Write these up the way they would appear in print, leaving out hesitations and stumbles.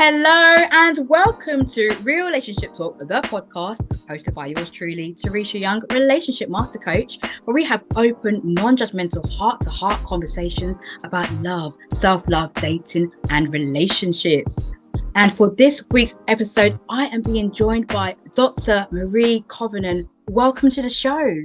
Hello and welcome to Real-Ationship Talk, the podcast hosted by yours truly, Teresha Young, relationship master coach, where we have open, non-judgmental, heart-to-heart conversations about love, self-love, dating, and relationships. And for this week's episode, I am being joined by Dr. Mari Kovanen. Welcome to the show.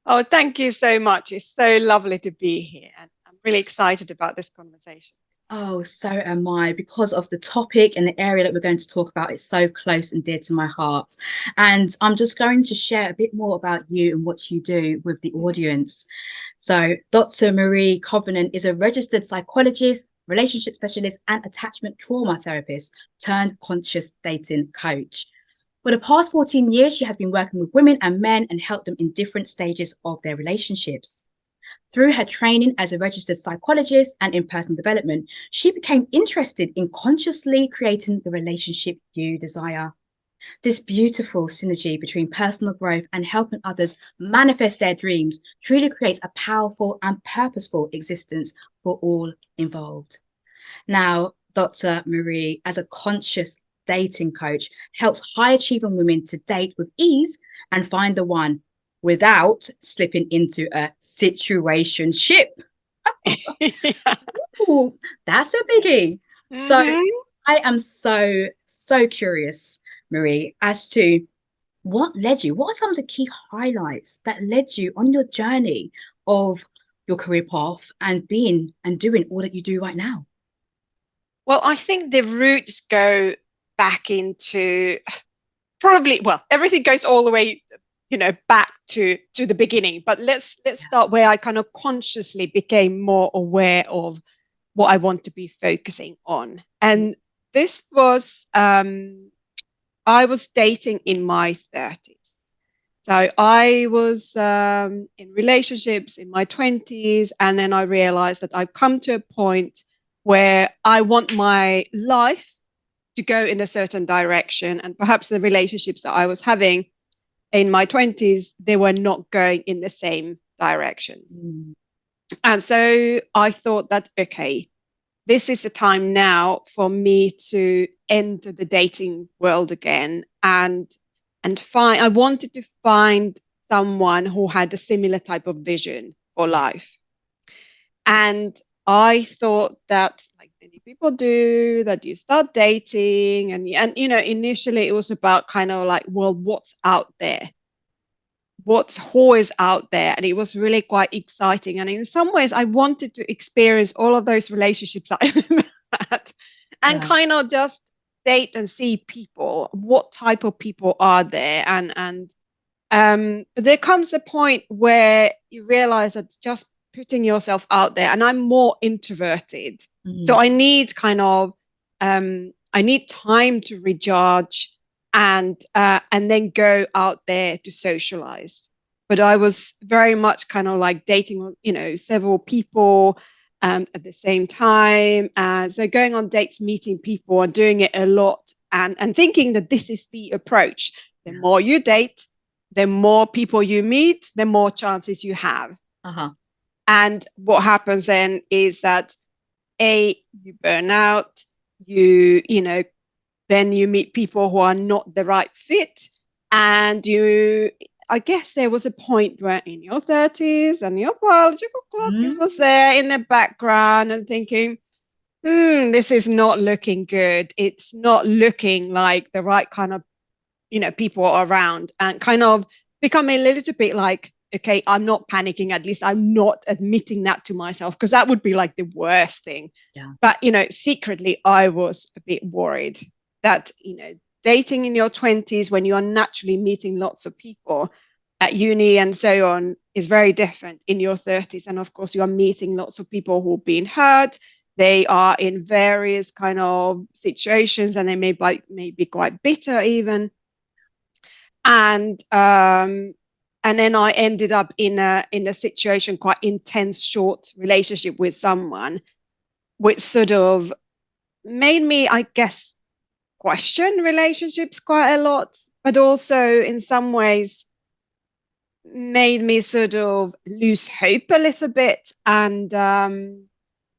Oh, thank you so much. It's so lovely to be here, and I'm really excited about this conversation. Oh, so am I, because of the topic and the area that we're going to talk about. It's so close and dear to my heart. And I'm just going to share a bit more about you and what you do with the audience. So Dr. Mari Kovanen is a registered psychologist, relationship specialist, and attachment trauma therapist turned conscious dating coach. For the past 14 years, she has been working with women and men and helped them in different stages of their relationships. Through her training as a registered psychologist and in personal development, she became interested in consciously creating the relationship you desire. This beautiful synergy between personal growth and helping others manifest their dreams truly creates a powerful and purposeful existence for all involved. Now, Dr. Mari, as a conscious dating coach, helps high achieving women to date with ease and find the one without slipping into a situationship. Yeah. Ooh, that's a biggie. So Mhm. I am so curious, Mari, as to what are some of the key highlights that led you on your journey of your career path and being and doing all that you do right now? Well, I think the roots go back into everything goes all the way, back to the beginning. But let's start where I kind of consciously became more aware of what I want to be focusing on. And this was I was dating in my 30s. So I was in relationships in my 20s, and then I realized that I've come to a point where I want my life to go in a certain direction, and perhaps the relationships that I was having in my 20s, they were not going in the same direction. Mm. And so I thought that, okay, this is the time now for me to enter the dating world again, and find I wanted to find someone who had a similar type of vision for life. And I thought that, like many people do, that you start dating and initially it was about kind of like, well, what's out there? Who is out there? And it was really quite exciting. And in some ways, I wanted to experience all of those relationships that I had and kind of just date and see people. What type of people are there? And but there comes a point where you realize that just putting yourself out there, and I'm more introverted, so I need I need time to recharge and then go out there to socialize. But I was very much kind of like dating, several people at the same time, and so going on dates, meeting people, and doing it a lot, and thinking that this is the approach. The more you date, the more people you meet, the more chances you have. And what happens then is that you burn out, then you meet people who are not the right fit. And I guess there was a point where in your 30s and your biological clock was there in the background and thinking, this is not looking good. It's not looking like the right kind of people around, and kind of becoming a little bit like, okay, I'm not panicking. At least I'm not admitting that to myself, because that would be like the worst thing. But, secretly, I was a bit worried that, dating in your 20s when you are naturally meeting lots of people at uni and so on is very different in your 30s. And of course, you are meeting lots of people who've been hurt. They are in various kind of situations, and they may be quite bitter even. And then I ended up in a situation, quite intense, short relationship with someone, which sort of made me, I guess, question relationships quite a lot, but also in some ways made me sort of lose hope a little bit, and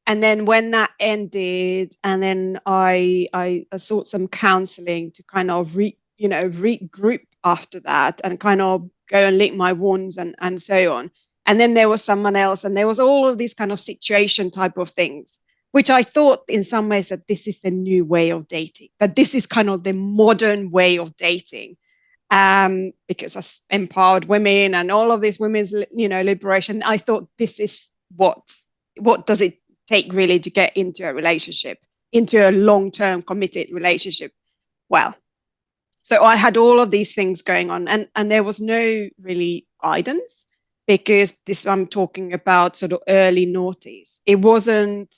And then when that ended, and then I sought some counseling to kind of regroup after that and kind of go and lick my wounds and so on. And then there was someone else, and there was all of these kind of situation type of things, which I thought in some ways that this is the new way of dating, that this is kind of the modern way of dating. Because as empowered women and all of this women's, liberation, I thought this is what does it take really to get into a relationship, into a long-term committed relationship. Well, so I had all of these things going on, and there was no really guidance, because this I'm talking about sort of early noughties. It wasn't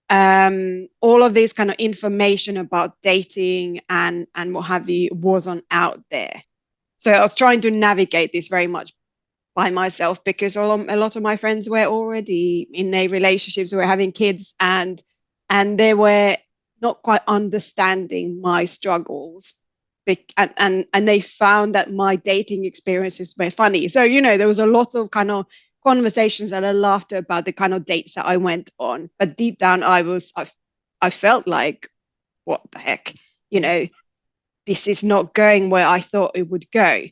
all of this kind of information about dating and what have you wasn't out there. So I was trying to navigate this very much by myself, because a lot of my friends were already in their relationships, were having kids, and they were not quite understanding my struggles, and they found that my dating experiences were funny. So there was a lot of kind of conversations and a laughter about the kind of dates that I went on, but deep down I felt like, what the heck, this is not going where I thought it would go.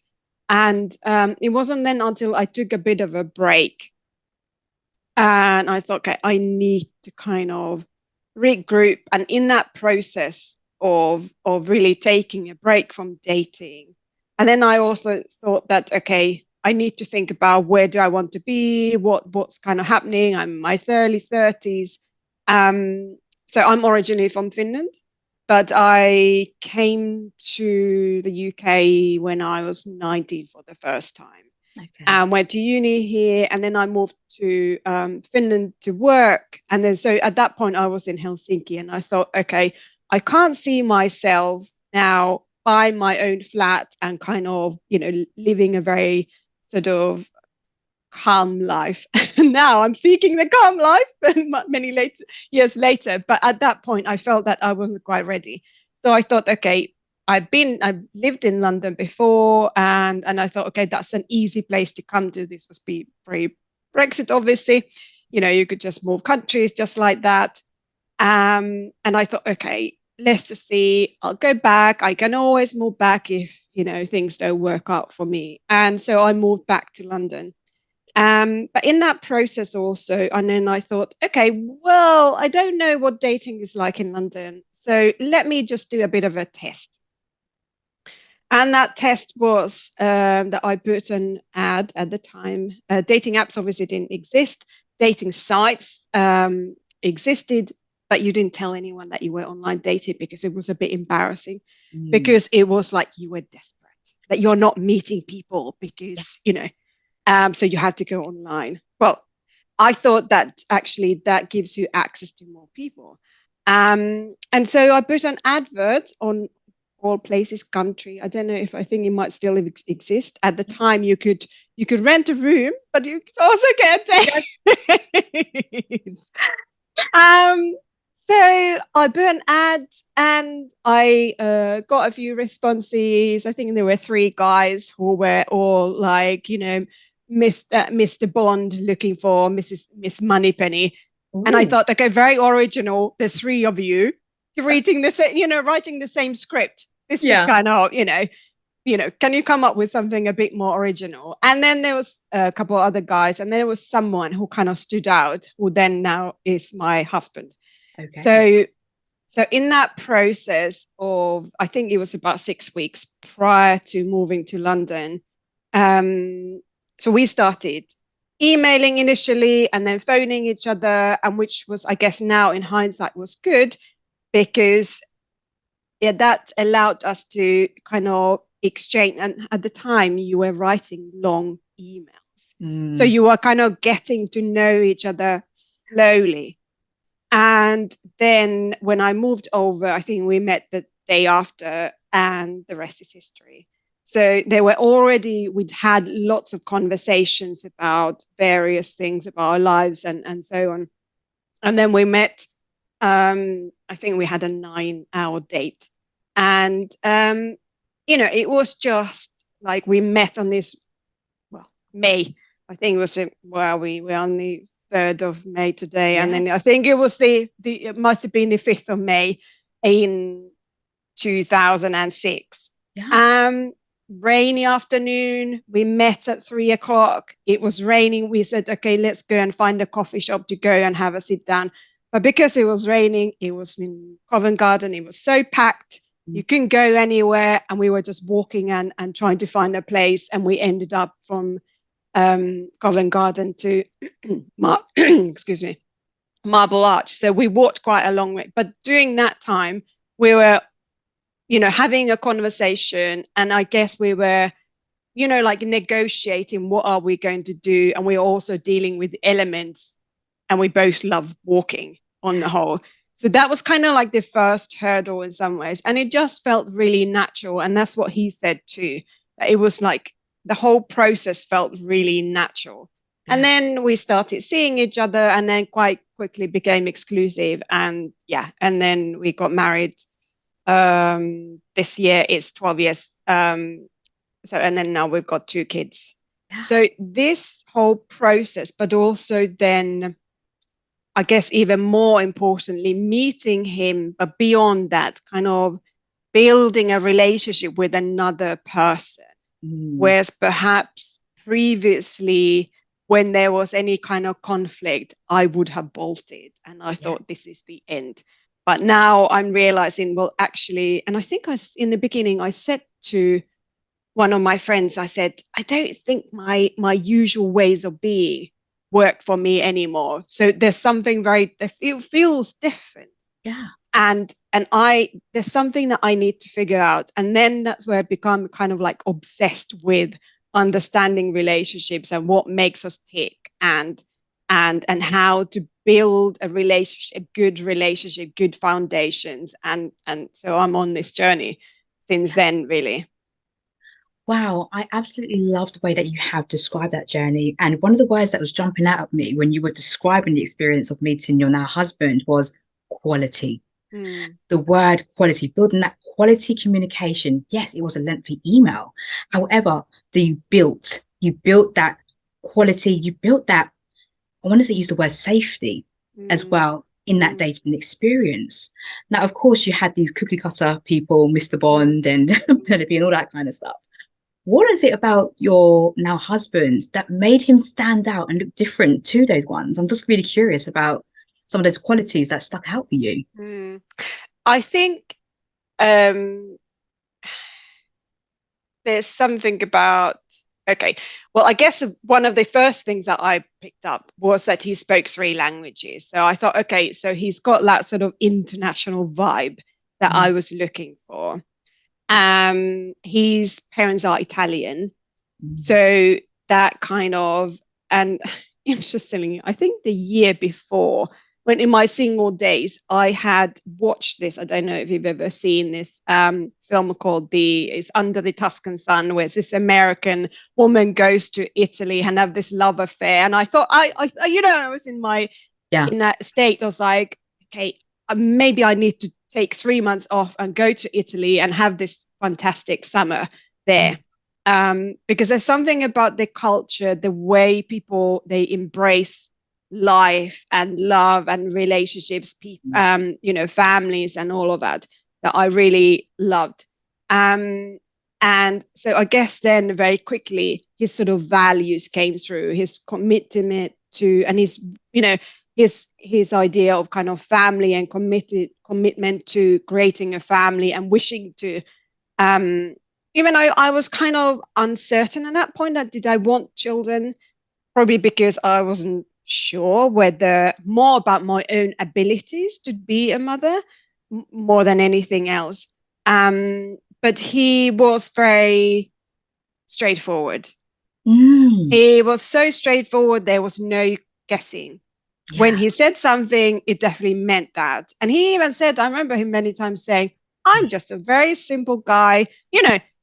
And it wasn't then until I took a bit of a break and I thought, okay, I need to kind of regroup. And in that process of really taking a break from dating, and then I also thought that, okay, I need to think about where do I want to be, what's kind of happening. I'm in my early 30s. So I'm originally from Finland, but I came to the UK when I was 19 for the first time. Okay. And went to uni here, and then I moved to Finland to work. And then so at that point I was in Helsinki, and I thought, okay, I can't see myself now buying my own flat and kind of, living a very sort of calm life. Now I'm seeking the calm life many years later. But at that point, I felt that I wasn't quite ready. So I thought, okay, I've lived in London before, and I thought, okay, that's an easy place to come to. This was pre-Brexit, obviously. You could just move countries just like that. And I thought, okay, let's just see. I'll go back. I can always move back if things don't work out for me. And so I moved back to London. But in that process also, and then I thought, okay, well, I don't know what dating is like in London, so let me just do a bit of a test. And that test was that I put an ad at the time. Dating apps obviously didn't exist. Dating sites existed, but you didn't tell anyone that you were online dating, because it was a bit embarrassing, because it was like you were desperate, that you're not meeting people because, so you had to go online. Well, I thought that actually that gives you access to more people. And so I put an advert on All Places Country. I don't know if I think it might still exist. At the time, you could rent a room, but you could also get a date. So I put an ad, and I got a few responses. I think there were 3 guys who were all like, Mr. Bond looking for Miss Moneypenny. Ooh. And I thought, okay, very original. There's 3 of you writing the same script. This is kind of, can you come up with something a bit more original? And then there was a couple of other guys, and there was someone who kind of stood out, who then now is my husband. Okay. So in that process of, I think it was about 6 weeks prior to moving to London, so we started emailing initially and then phoning each other, and which was, I guess now in hindsight, was good, because that allowed us to kind of exchange. And at the time, you were writing long emails. So you were kind of getting to know each other slowly. And then when I moved over, I think we met the day after, and the rest is history. So we'd had lots of conversations about various things about our lives and so on. And then we met, I think we had a 9-hour date. And, it was just like we met on this, May, I think it was, we were on the 3rd of May today, Yes. and then I think it was it must have been the 5th of May in 2006. Yeah. Rainy afternoon. We met at 3 o'clock. It was raining. We said, okay, let's go and find a coffee shop to go and have a sit down. But because it was raining, it was in Covent Garden. It was so packed. You couldn't go anywhere. And we were just walking and trying to find a place. And we ended up from Covent Garden to excuse me, Marble Arch. So we walked quite a long way. But during that time, we were, having a conversation, and I guess we were, like negotiating what are we going to do, and we were also dealing with elements, and we both love walking on the whole. So that was kind of like the first hurdle in some ways, and it just felt really natural. And that's what he said too, that it was like the whole process felt really natural. And then we started seeing each other, and then quite quickly became exclusive, and then we got married. This year it's 12 years. And then now we've got 2 kids. So this whole process, but also then, I guess even more importantly, meeting him, but beyond that, kind of building a relationship with another person. Whereas perhaps previously, when there was any kind of conflict, I would have bolted, and I thought this is the end. But now I'm realizing, well, actually, and I think in the beginning, I said to one of my friends, I said, I don't think my usual ways of being work for me anymore. So there's something it feels different. And there's something that I need to figure out. And then that's where I become kind of like obsessed with understanding relationships and what makes us tick, and how to build a relationship, good foundations. And so I'm on this journey since then, really. Wow, I absolutely love the way that you have described that journey. And one of the words that was jumping out at me when you were describing the experience of meeting your now husband was quality. The word quality, building that quality communication. Yes, it was a lengthy email. However, you built that quality, you built that, I want to use the word safety as well in that dating experience. Now, of course, you had these cookie cutter people, Mr. Bond and Penelope and all that kind of stuff. What is it about your now husband that made him stand out and look different to those ones? I'm just really curious about some of those qualities that stuck out for you. I think there's something about, okay, well, I guess one of the first things that I picked up was that he spoke 3 languages. So I thought, okay, so he's got that sort of international vibe that I was looking for. His parents are Italian. So that kind of, and interestingly, I think the year before, when in my single days, I had watched this. I don't know if you've ever seen this film called It's Under the Tuscan Sun, where this American woman goes to Italy and have this love affair. And I thought, I was in that state. I was like, okay, maybe I need to take 3 months off and go to Italy and have this fantastic summer there. Because there's something about the culture, the way people, they embrace life and love and relationships, families and all of that I really loved. And so I guess then very quickly his sort of values came through, his commitment to, and his idea of kind of family and commitment to creating a family and wishing to, even though I was kind of uncertain at that point that did I want children, probably because I wasn't sure whether more about my own abilities to be a mother more than anything else. But he was very straightforward. He was so straightforward. There was no guessing. When he said something, it definitely meant that. And he even said, I remember him many times saying, I'm just a very simple guy.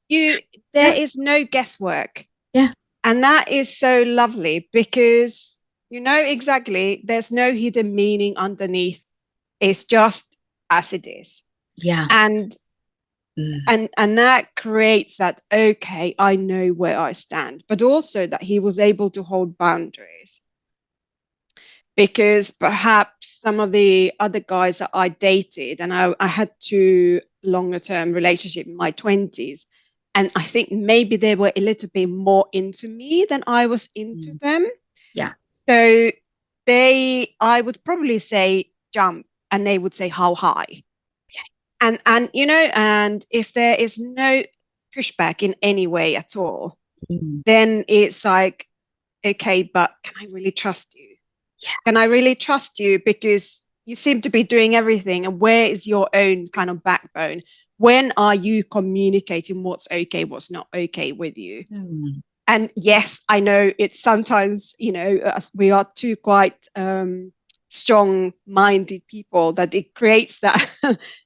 There is no guesswork. And that is so lovely because exactly, there's no hidden meaning underneath. It's just as it is. And that creates that, okay, I know where I stand, but also that he was able to hold boundaries. because perhaps some of the other guys that I dated, and I had two longer term relationships in my 20s, and I think maybe they were a little bit more into me than I was into Mm. them. Yeah. So I would probably say jump, and they would say how high. Okay. And if there is no pushback in any way at all, Mm. then it's like, okay, but can I really trust you? Yeah. Can I really trust you? Because you seem to be doing everything. And where is your own kind of backbone? When are you communicating what's okay, what's not okay with you? Mm. And yes, I know it's sometimes, we are two quite strong minded people that it creates that,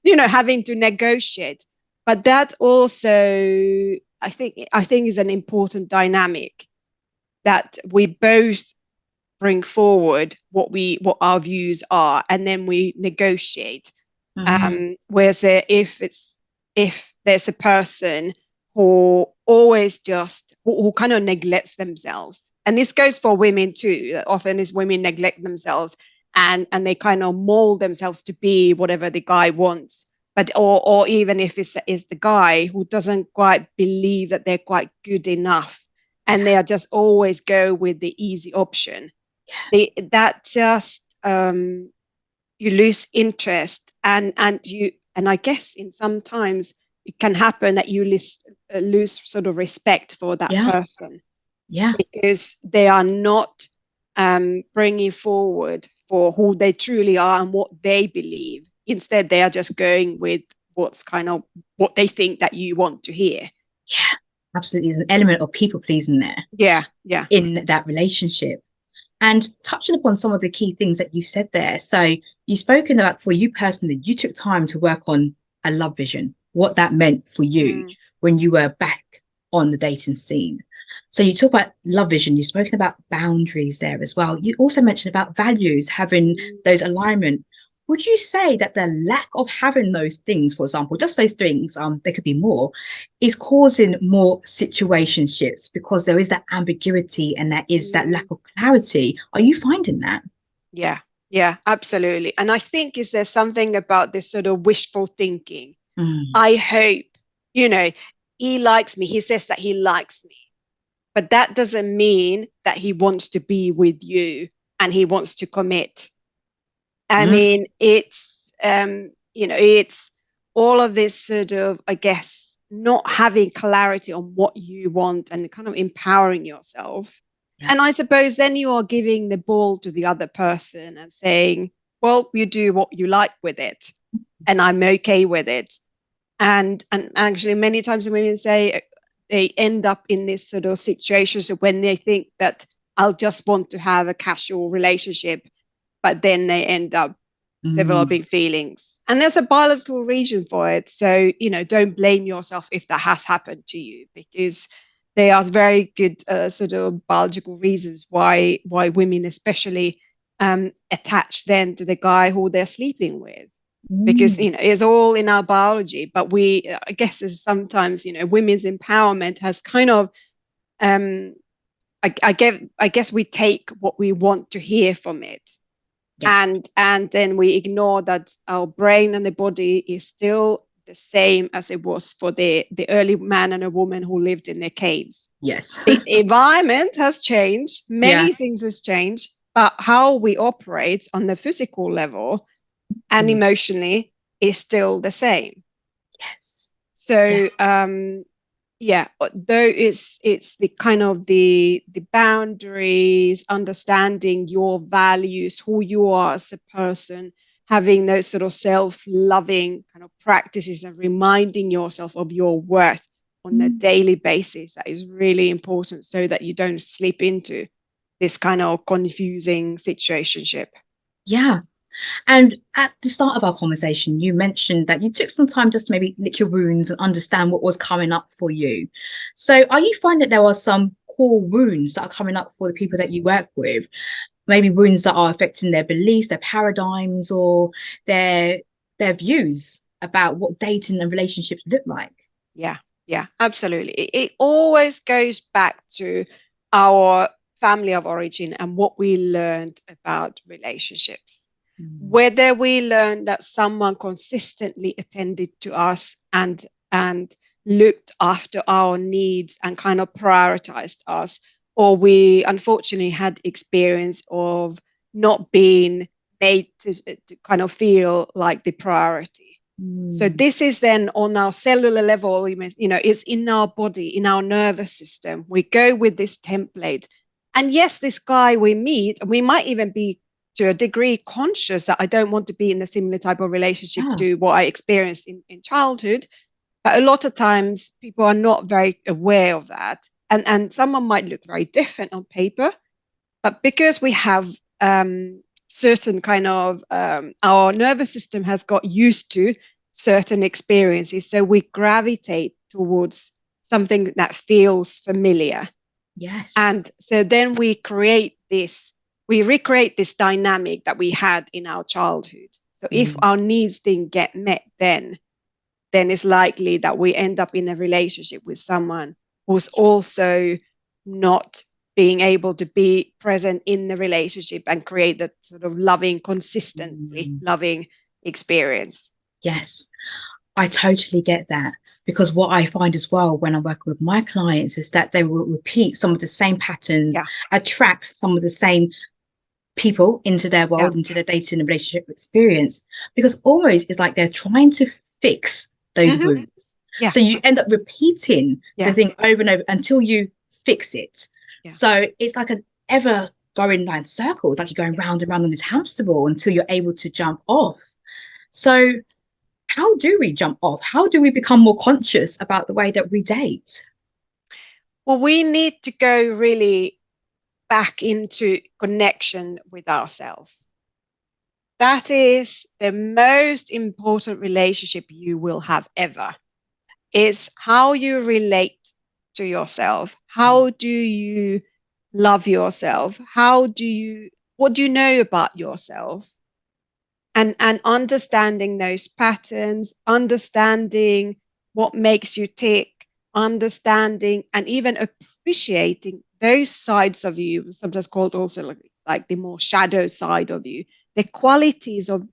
having to negotiate. But that also, I think is an important dynamic that we both bring forward what our views are, and then we negotiate. Mm-hmm. Whereas if there's a person who always just who kind of neglects themselves, and this goes for women too. Often is women neglect themselves, and they kind of mold themselves to be whatever the guy wants. But or even if it's the guy who doesn't quite believe that they're quite good enough, and they are just always go with the easy option, that just you lose interest, and I guess in sometimes it can happen that you lose sort of respect for that Yeah. person, Yeah. because they are not bringing forward for who they truly are and what they believe. Instead, they are just going with what's kind of what they think that you want to hear. Yeah. Absolutely. There's an element of people pleasing there Yeah, yeah. in that relationship. And touching upon some of the key things that you said there. So you've spoken about, for you personally, you took time to work on a love vision, what that meant for you Mm, when you were back on the dating scene. So you talk about love vision, you've spoken about boundaries there as well. You also mentioned about values, having mm, those alignment. Would you say that the lack of having those things, for example, just those things, there could be more, is causing more situationships because there is that ambiguity and there is that lack mm. of clarity? Are you finding that? Yeah, yeah, absolutely. And I think is there something about this sort of wishful thinking. Mm. I hope, you know, he likes me. He says that he likes me, but that doesn't mean that he wants to be with you and he wants to commit. I Mm. mean, it's all of this sort of, I guess, not having clarity on what you want and kind of empowering yourself. Yeah. And I suppose then you are giving the ball to the other person and saying, well, you do what you like with it, and I'm okay with it. And actually, many times women say they end up in this sort of situations when they think that I'll just want to have a casual relationship, but then they end up Mm. developing feelings. And there's a biological reason for it. So, don't blame yourself if that has happened to you, because there are very good sort of biological reasons why women especially attach then to the guy who they're sleeping with, because Mm. it's all in our biology. But I guess is sometimes women's empowerment has kind of um I guess we take what we want to hear from it, Yeah. and then we ignore that our brain and the body is still the same as it was for the early man and a woman who lived in their caves. Yes. The environment has changed, Yeah. many things has changed, but how we operate on the physical level and Mm. emotionally is still the same. Yes. So Yes. yeah, though it's the kind of the boundaries, understanding your values, who you are as a person, having those sort of self-loving kind of practices and reminding yourself of your worth on a Mm. daily basis, that is really important, so that you don't slip into this kind of confusing situationship. Yeah. And at the start of our conversation, you mentioned that you took some time just to maybe lick your wounds and understand what was coming up for you. So, are you finding that there are some core wounds that are coming up for the people that you work with? Maybe wounds that are affecting their beliefs, their paradigms, or their their views about what dating and relationships look like. Yeah, yeah, absolutely. It always goes back to our family of origin and what we learned about relationships. Mm. Whether we learned that someone consistently attended to us and looked after our needs and kind of prioritized us, or we unfortunately had experience of not being made to kind of feel like the priority. So Mm. this is then on our cellular level, it's in our body, in our nervous system. We go with this template. And yes, this guy we meet, we might even be to a degree conscious that I don't want to be in a similar type of relationship Ah. to what I experienced in childhood. But a lot of times people are not very aware of that. And someone might look very different on paper, but because we have certain kind of, our nervous system has got used to certain experiences, so we gravitate towards something that feels familiar. Yes. And so then we recreate this dynamic that we had in our childhood. So if our needs didn't get met then it's likely that we end up in a relationship with someone who's also not being able to be present in the relationship and create that sort of loving, consistently loving experience. Yes, I totally get that, because what I find as well when I'm working with my clients is that they will repeat some of the same patterns, Yeah. attract some of the same people into their world, Yeah. into their dating and relationship experience, because almost it's like they're trying to fix those wounds. Yeah. So you end up repeating the Yeah. thing over and over until you fix it. Yeah. So it's like an ever going round circle, like you're going round and round on this hamster ball until you're able to jump off. So how do we jump off? How do we become more conscious about the way that we date? Well, we need to go really back into connection with ourselves. That is the most important relationship you will have ever. Is how you relate to yourself. How do you love yourself? What do you know about yourself? And understanding those patterns, understanding what makes you tick, understanding and even appreciating those sides of you, sometimes called also like the more shadow side of you, the qualities of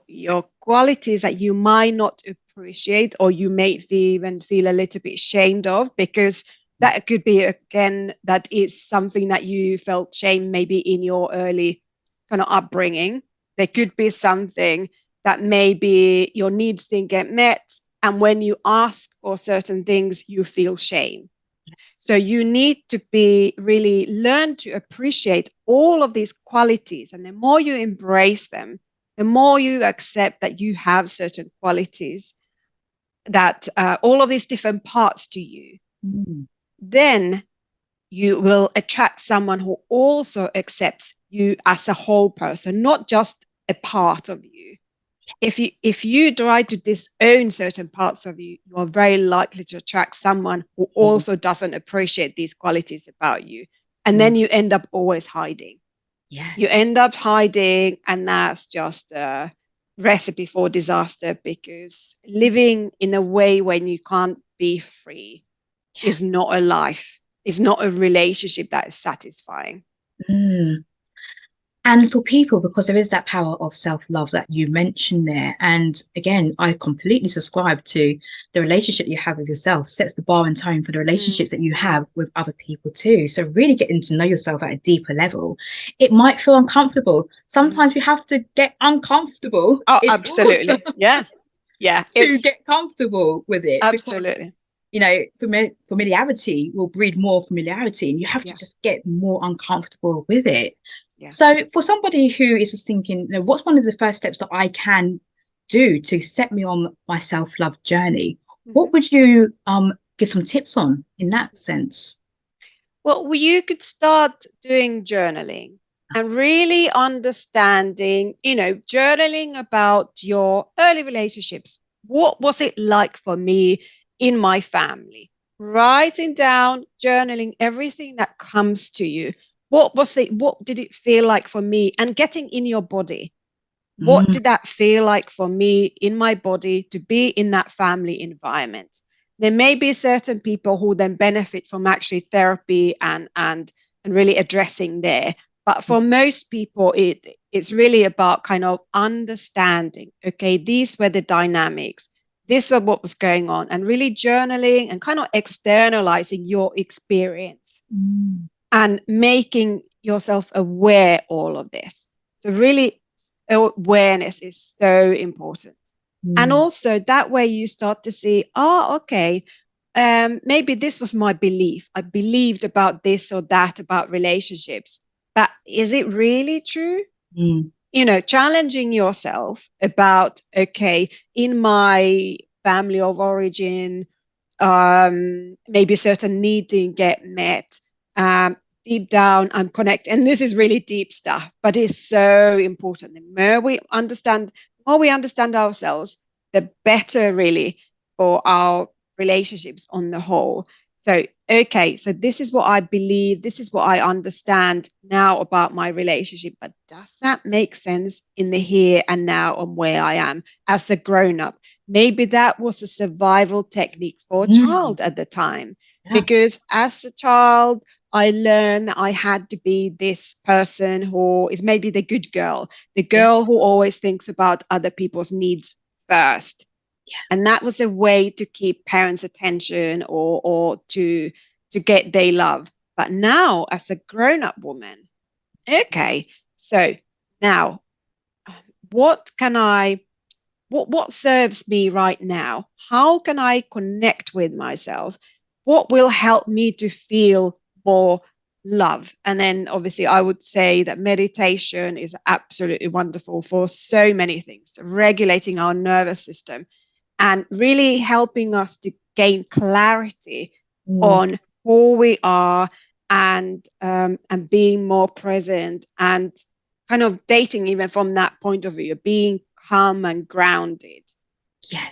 your qualities that you might not appreciate, or you may even feel a little bit ashamed of, because that could be, again, that is something that you felt shame maybe in your early kind of upbringing. There could be something that maybe your needs didn't get met, and when you ask for certain things you feel shame. So you need to be really learn to appreciate all of these qualities, and the more you embrace them, the more you accept that you have certain qualities, that all of these different parts to you, then you will attract someone who also accepts you as a whole person, not just a part of you. If you try to disown certain parts of you, you are very likely to attract someone who also doesn't appreciate these qualities about you. And then you end up always hiding. Yes. You end up hiding, and that's just a recipe for disaster, because living in a way when you can't be free is not a life, is not a relationship that is satisfying. And for people, because there is that power of self-love that you mentioned there. And again, I completely subscribe to the relationship you have with yourself sets the bar and tone for the relationships that you have with other people too. So really getting to know yourself at a deeper level. It might feel uncomfortable. Sometimes we have to get uncomfortable. Oh, absolutely. Yeah. Yeah. To get comfortable with it. Absolutely. Because familiarity will breed more familiarity, and you have to just get more uncomfortable with it. Yeah. So for somebody who is just thinking, what's one of the first steps that I can do to set me on my self-love journey? What would you give some tips on in that sense? Well, you could start doing journaling and really understanding, journaling about your early relationships. What was it like for me in my family? Writing down, journaling everything that comes to you. What did it feel like for me? And getting in your body. What did that feel like for me in my body to be in that family environment? There may be certain people who then benefit from actually therapy and and really addressing there. But for most people, it's really about kind of understanding, okay, these were the dynamics, this was what was going on, and really journaling and kind of externalizing your experience and making yourself aware all of this. So really, awareness is so important. And also that way you start to see, okay, maybe this was my belief. I believed about this or that about relationships, but is it really true? Challenging yourself about, okay, in my family of origin, maybe certain need didn't get met. Deep down, I'm connected. And this is really deep stuff, but it's so important. The more we understand ourselves, the better really for our relationships on the whole. So, okay, so this is what I believe, this is what I understand now about my relationship, but does that make sense in the here and now and where I am as a grown-up? Maybe that was a survival technique for a child at the time, because as a child, I learned that I had to be this person who is maybe the good girl, the girl who always thinks about other people's needs first. And that was a way to keep parents' attention or to get their love. But now, as a grown-up woman, okay, so now what serves me right now? How can I connect with myself? What will help me to feel more love? And then obviously I would say that meditation is absolutely wonderful for so many things, regulating our nervous system and really helping us to gain clarity on who we are and being more present and kind of dating even from that point of view, being calm and grounded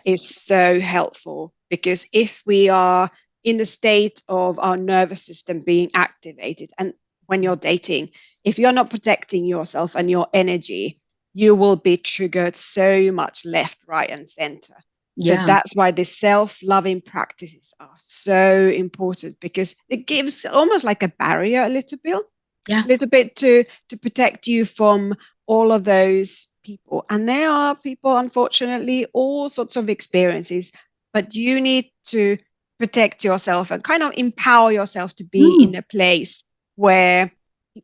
is so helpful, because if we are in the state of our nervous system being activated, and when you're dating, if you're not protecting yourself and your energy, you will be triggered so much left, right, and center. So that's why the self-loving practices are so important, because it gives almost like a barrier a little bit to protect you from all of those people. And there are people, unfortunately, all sorts of experiences, but you need to protect yourself and kind of empower yourself to be in a place where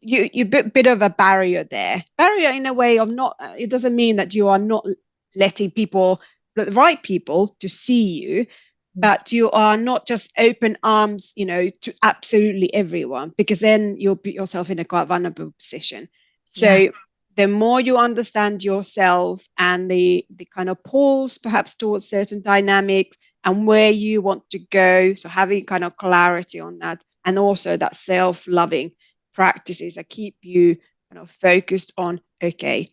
you bit of a barrier in a way of not, it doesn't mean that you are not letting the right people to see you, but you are not just open arms, to absolutely everyone, because then you'll put yourself in a quite vulnerable position. So the more you understand yourself and the kind of pulls perhaps towards certain dynamics and where you want to go, so having kind of clarity on that, and also that self-loving practices that keep you kind of focused on, okay,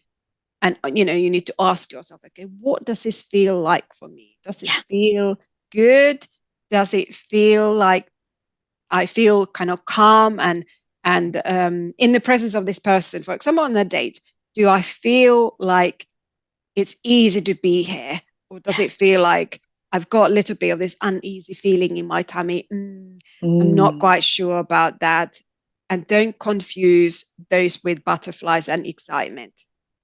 and you need to ask yourself, okay, what does this feel like for me? Does it feel good? Does it feel like I feel kind of calm and in the presence of this person, for example, on a date? Do I feel like it's easy to be here, or does it feel like I've got a little bit of this uneasy feeling in my tummy? I'm not quite sure about that. And don't confuse those with butterflies and excitement,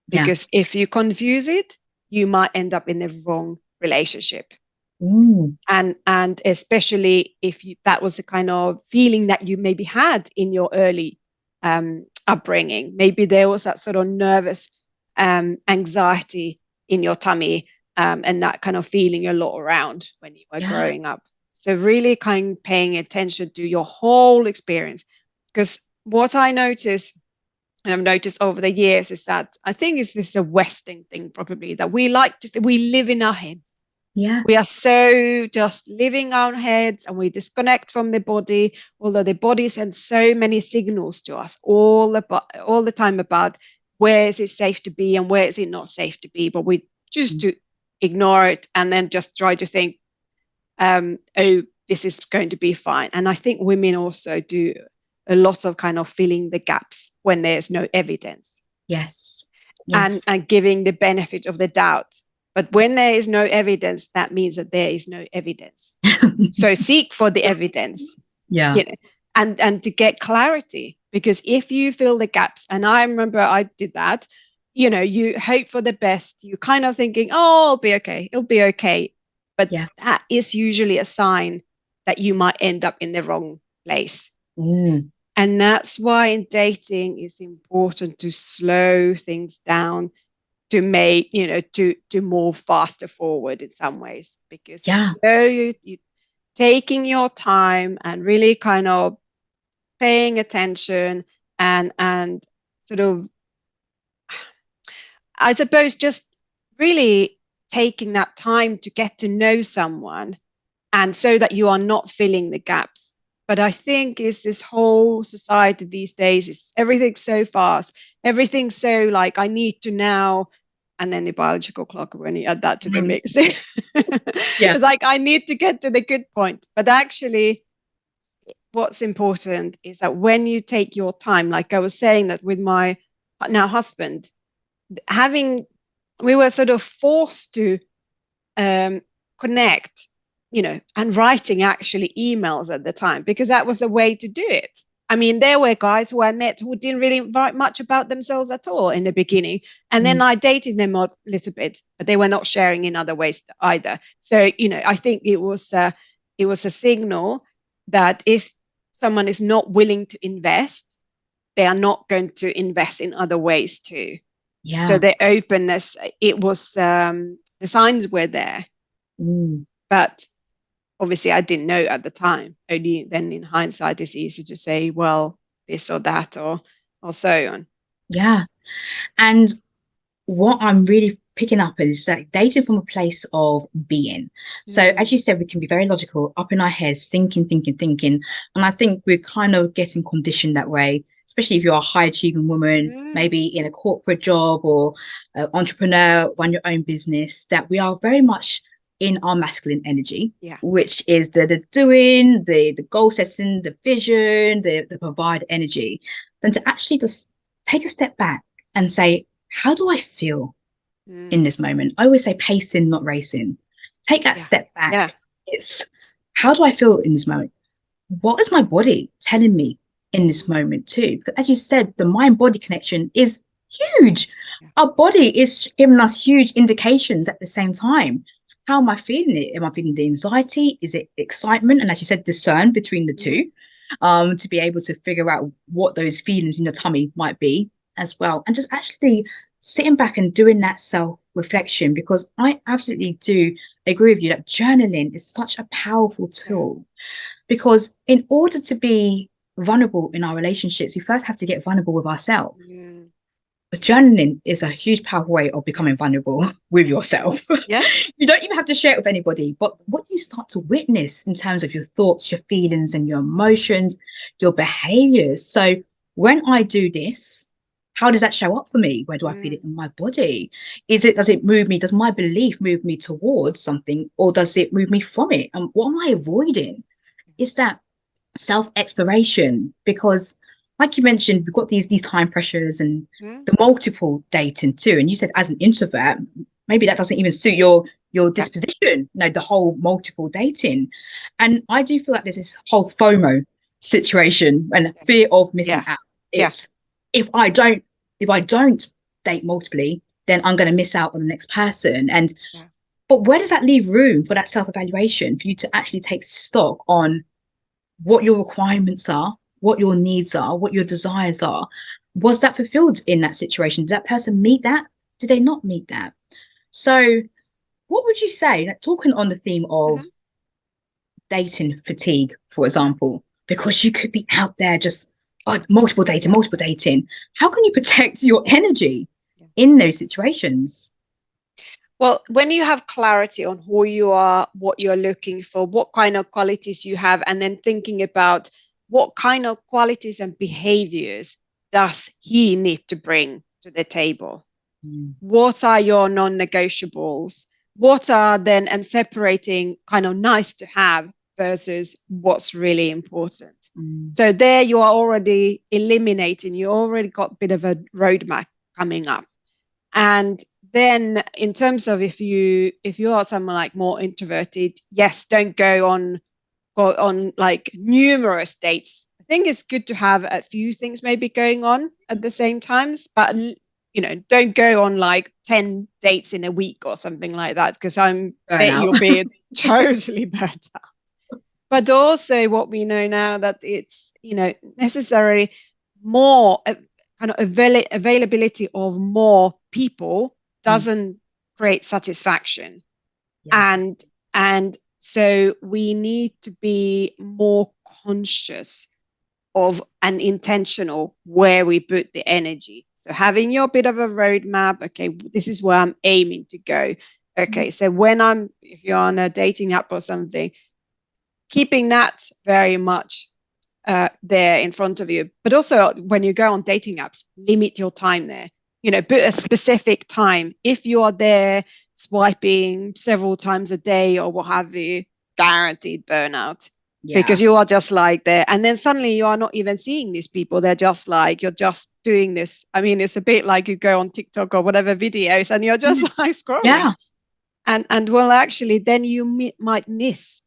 because if you confuse it, you might end up in the wrong relationship. And especially if that was the kind of feeling that you maybe had in your early upbringing, maybe there was that sort of nervous anxiety in your tummy, and that kind of feeling a lot around when you were growing up. So really kind of paying attention to your whole experience, because what I notice, and I've noticed over the years, is that I think this is a Western thing probably, that we live in our heads. We are so just living our heads, and we disconnect from the body, although the body sends so many signals to us all the time about where is it safe to be and where is it not safe to be, but we choose to ignore it and then just try to think, oh, this is going to be fine. And I think women also do a lot of kind of filling the gaps when there's no evidence. And giving the benefit of the doubt. But when there is no evidence, that means that there is no evidence. So seek for the evidence. And to get clarity, Because if you fill the gaps, and I remember I did that, you know, you hope for the best. You kind of thinking, oh, it'll be okay. It'll be okay. But Yeah. that is usually a sign that you might end up in the wrong place. Mm. And that's why in dating it's important to slow things down, to make, you know, to move faster forward in some ways, because the Yeah. slow you taking your time and really kind of paying attention and sort of, I suppose, just really taking that time to get to know someone, and so that you are not filling the gaps. But I think is this whole society these days is everything's so fast, everything's so like I need to now, and then the biological clock when you add that to the Mm. mix. Yeah. It's like I need to get to the good point. But actually, what's important is that when you take your time, like I was saying that with my now husband, having, we were sort of forced to connect, you know, and writing actually emails at the time, because that was the way to do it. I mean, there were guys who I met who didn't really write much about themselves at all in the beginning. And then I dated them a little bit, but they were not sharing in other ways either. So, you know, I think it was a signal that if someone is not willing to invest, they are not going to invest in other ways too. So Yeah. the openness, it was, the signs were there, Mm. but obviously I didn't know at the time. Only then in hindsight, it's easy to say, well, this or that or so on. Yeah. And what I'm really picking up is that dating from a place of being. So, as you said, we can be very logical, up in our heads, thinking, thinking, thinking. And I think we're kind of getting conditioned that way, especially if you're a high achieving woman, maybe in a corporate job or an entrepreneur, run your own business, that we are very much in our masculine energy, Yeah. which is the doing, the goal setting, the vision, the provide energy. Then to actually just take a step back and say, how do I feel in this moment? I always say pacing, not racing. Take that step back. Yeah. It's how do I feel in this moment? What is my body telling me in this moment too? Because as you said, the mind body connection is huge. Yeah. Our body is giving us huge indications at the same time. How am I feeling it? Am I feeling the anxiety? Is it excitement? And as you said, discern between the two, to be able to figure out what those feelings in your tummy might be as well. And just actually sitting back and doing that self-reflection, because I absolutely do agree with you that journaling is such a powerful tool. Because in order to be vulnerable in our relationships, we first have to get vulnerable with ourselves. But journaling is a huge, powerful way of becoming vulnerable with yourself. Yeah. You don't even have to share it with anybody, but what you start to witness in terms of your thoughts, your feelings, and your emotions, your behaviors. So when I do this, how does that show up for me? Where do I feel it in my body? Does it move me? Does my belief move me towards something, or does it move me from it? And what am I avoiding? Is that self-exploration, because like you mentioned, we've got these time pressures and the multiple dating too. And you said as an introvert, maybe that doesn't even suit your disposition, the whole multiple dating. And I do feel like there's this whole FOMO situation and fear of missing out. It's if I don't date multiply, then I'm going to miss out on the next person. And but where does that leave room for that self-evaluation, for you to actually take stock on what your requirements are, what your needs are, what your desires are? Was that fulfilled in that situation? Did that person meet that? Did they not meet that? So what would you say, like, talking on the theme of dating fatigue, for example, because you could be out there just multiple dating. How can you protect your energy in those situations? Well, when you have clarity on who you are, what you're looking for, what kind of qualities you have, and then thinking about what kind of qualities and behaviors does he need to bring to the table? What are your non-negotiables? What are then, and separating kind of nice to have versus what's really important. So there you are already eliminating, you already got a bit of a roadmap coming up. And then in terms of if you are someone like more introverted, yes, don't go on like numerous dates, I think it's good to have a few things maybe going on at the same times, but don't go on like 10 dates in a week or something like that, because bet you'll be totally burnt out. But also what we know now, that it's, necessary more kind of availability of more people doesn't create satisfaction. Yes. And so we need to be more conscious of and intentional where we put the energy. So having your bit of a roadmap, okay, this is where I'm aiming to go. Okay, so if you're on a dating app or something, keeping that very much there in front of you. But also when you go on dating apps, limit your time there. Put a specific time. If you are there swiping several times a day or what have you, guaranteed burnout. Yeah. Because you are just like there, and then suddenly you are not even seeing these people. They're just like, you're just doing this. I mean, it's a bit like you go on TikTok or whatever videos and you're just like scrolling. Yeah. And well, actually, then you might miss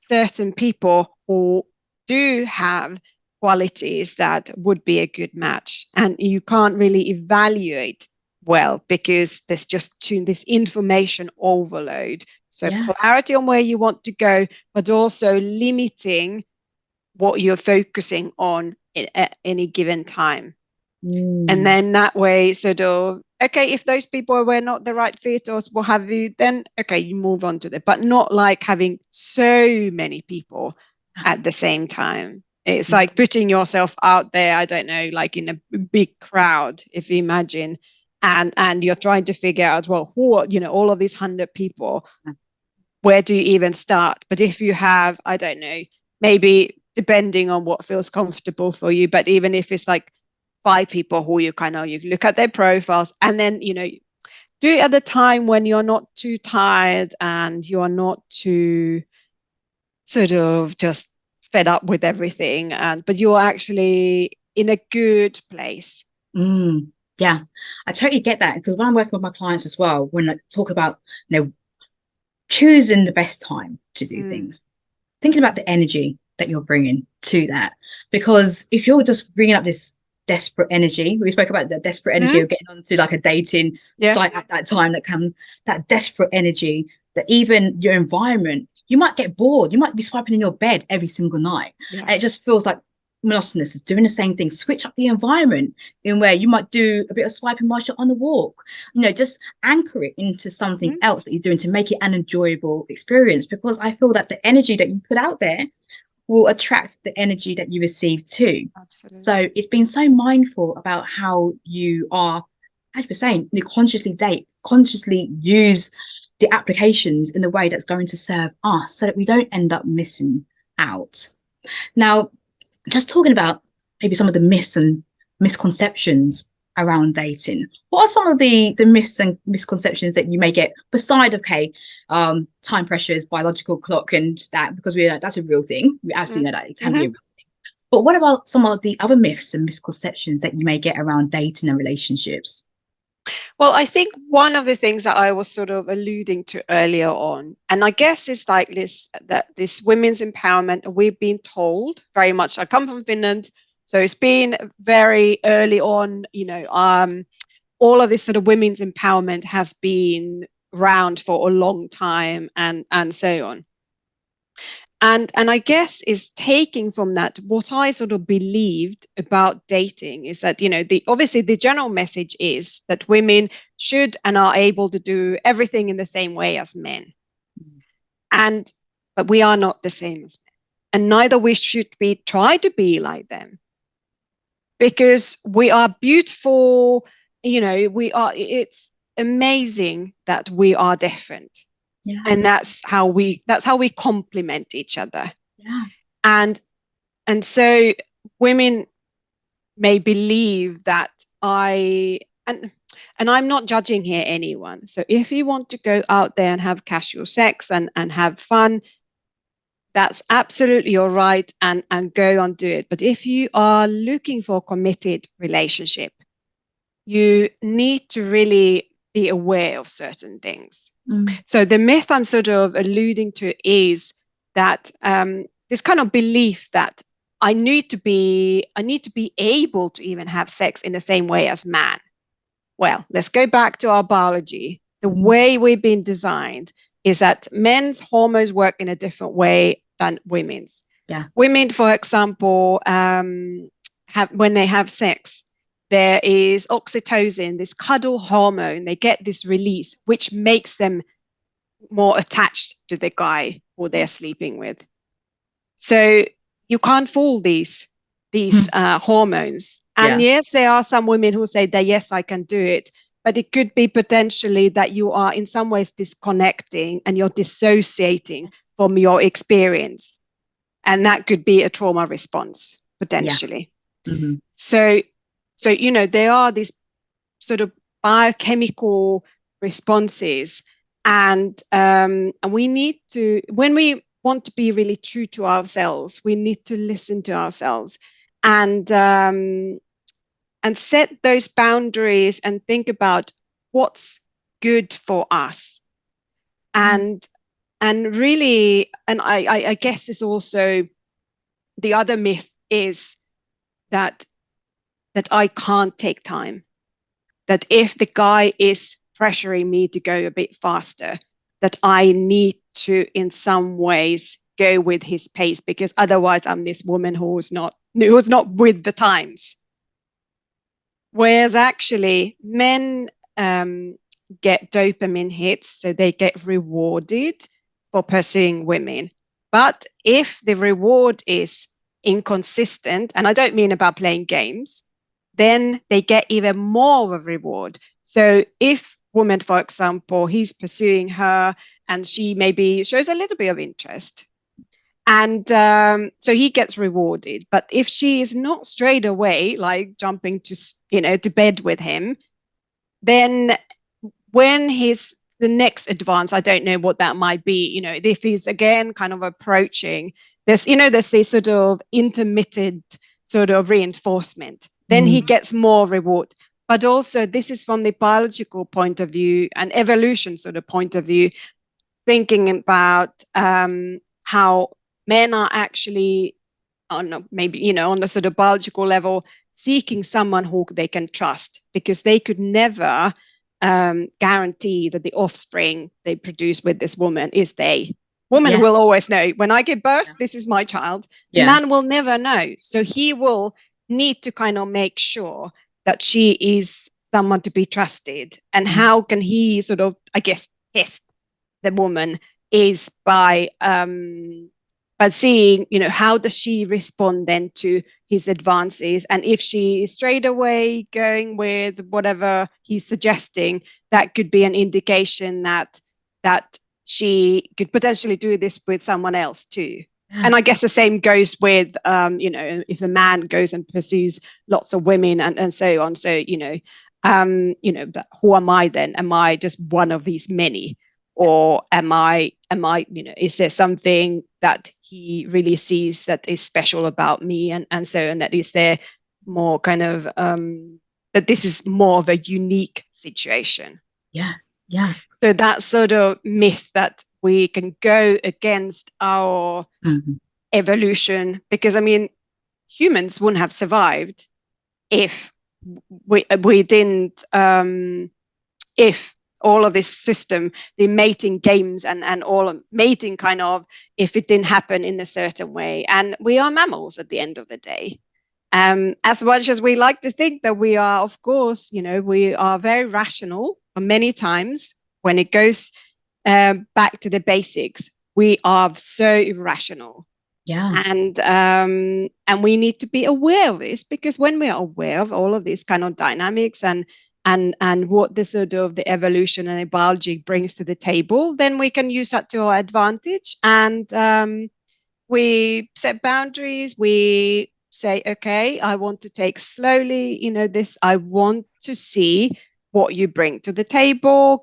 certain people who do have qualities that would be a good match, and you can't really evaluate well because there's just this information overload. So clarity on where you want to go, but also limiting what you're focusing on at any given time. And then that way, sort of, okay, if those people were not the right fit or what have you, then okay, you move on to that, but not like having so many people at the same time. It's like putting yourself out there, I don't know, like in a big crowd, if you imagine, and you're trying to figure out, well, who are, all of these 100 people, where do you even start? But if you have, I don't know, maybe depending on what feels comfortable for you, but even if it's like 5 people who you look at their profiles, and then, do it at the time when you're not too tired and you're not too sort of just fed up with everything, but you're actually in a good place. Yeah, I totally get that, because when I'm working with my clients as well, when I talk about, choosing the best time to do things, thinking about the energy that you're bringing to that, because if you're just bringing up this desperate energy, we spoke about the desperate energy of getting onto like a dating site at that time, that desperate energy, that even your environment, you might get bored, you might be swiping in your bed every single night, and it just feels like monotonous. Is doing the same thing. Switch up the environment in where you might do a bit of swiping whilst you're on the walk. Just anchor it into something else that you're doing to make it an enjoyable experience, because I feel that the energy that you put out there will attract the energy that you receive too. Absolutely. So it's been so mindful about how you are, as you were saying, you consciously use the applications in the way that's going to serve us, so that we don't end up missing out. Now, just talking about maybe some of the myths and misconceptions around dating, what are some of the myths and misconceptions that you may get beside time pressures, biological clock, and that, because we know that's a real thing, we absolutely know that it can be a real thing, but what about some of the other myths and misconceptions that you may get around dating and relationships? Well, I think one of the things that I was sort of alluding to earlier on, and I guess it's like this women's empowerment, we've been told very much, I come from Finland, so it's been very early on, all of this sort of women's empowerment has been around for a long time, and so on. And I guess is taking from that, what I sort of believed about dating is that, obviously the general message is that women should and are able to do everything in the same way as men. But we are not the same as men. And neither we should try to be like them. Because we are beautiful, it's amazing that we are different. Yeah. And that's how we complement each other. Yeah. And so women may believe that and I'm not judging here anyone. So if you want to go out there and have casual sex and have fun, that's absolutely your right, and go and do it. But if you are looking for a committed relationship, you need to really be aware of certain things. So the myth I'm sort of alluding to is that this kind of belief that I need to be able to even have sex in the same way as man. Well, let's go back to our biology. The way we've been designed is that men's hormones work in a different way than women's. Yeah. Women, for example, when they have sex, there is oxytocin, this cuddle hormone. They get this release, which makes them more attached to the guy who they're sleeping with. So you can't fool these hormones. And yes, there are some women who say that, yes, I can do it. But it could be potentially that you are in some ways disconnecting and you're dissociating from your experience. And that could be a trauma response, potentially. Yeah. Mm-hmm. So, there are these sort of biochemical responses. And we need to, when we want to be really true to ourselves, we need to listen to ourselves and set those boundaries and think about what's good for us. And really, and I guess it's also the other myth is that I can't take time. That if the guy is pressuring me to go a bit faster, that I need to, in some ways, go with his pace, because otherwise I'm this woman who's not with the times. Whereas actually men get dopamine hits, so they get rewarded for pursuing women. But if the reward is inconsistent, and I don't mean about playing games, then they get even more of a reward. So if woman, for example, he's pursuing her and she maybe shows a little bit of interest, and so he gets rewarded. But if she is not straight away, like jumping to bed with him, then when the next advance, I don't know what that might be, if he's again kind of approaching, there's this sort of intermittent sort of reinforcement, then he gets more reward. But also this is from the biological point of view and evolution sort of point of view, thinking about how men are actually on the sort of biological level seeking someone who they can trust, because they could never guarantee that the offspring they produce with this woman is they. Woman will always know, when I give birth, this is my child. The man will never know. So he will need to kind of make sure that she is someone to be trusted. And how can he sort of, I guess, test the woman is by seeing, how does she respond then to his advances? And if she is straight away going with whatever he's suggesting, that could be an indication that she could potentially do this with someone else too. And I guess the same goes with, if a man goes and pursues lots of women and so on. So, but who am I then? Am I just one of these many? Or am I, is there something that he really sees that is special about me? And so, and that is there more kind of, that this is more of a unique situation. Yeah. Yeah. So that sort of myth that we can go against our evolution, because humans wouldn't have survived if we didn't, if all of this system, the mating games and all of mating kind of, if it didn't happen in a certain way. And we are mammals at the end of the day. As much as we like to think that we are, of course, we are very rational, but many times when it goes back to the basics, we are so irrational. Yeah. And we need to be aware of this, because when we are aware of all of these kind of dynamics and what the sort of the evolution and the biology brings to the table, then we can use that to our advantage. And we set boundaries. We say, okay, I want to take slowly, I want to see what you bring to the table.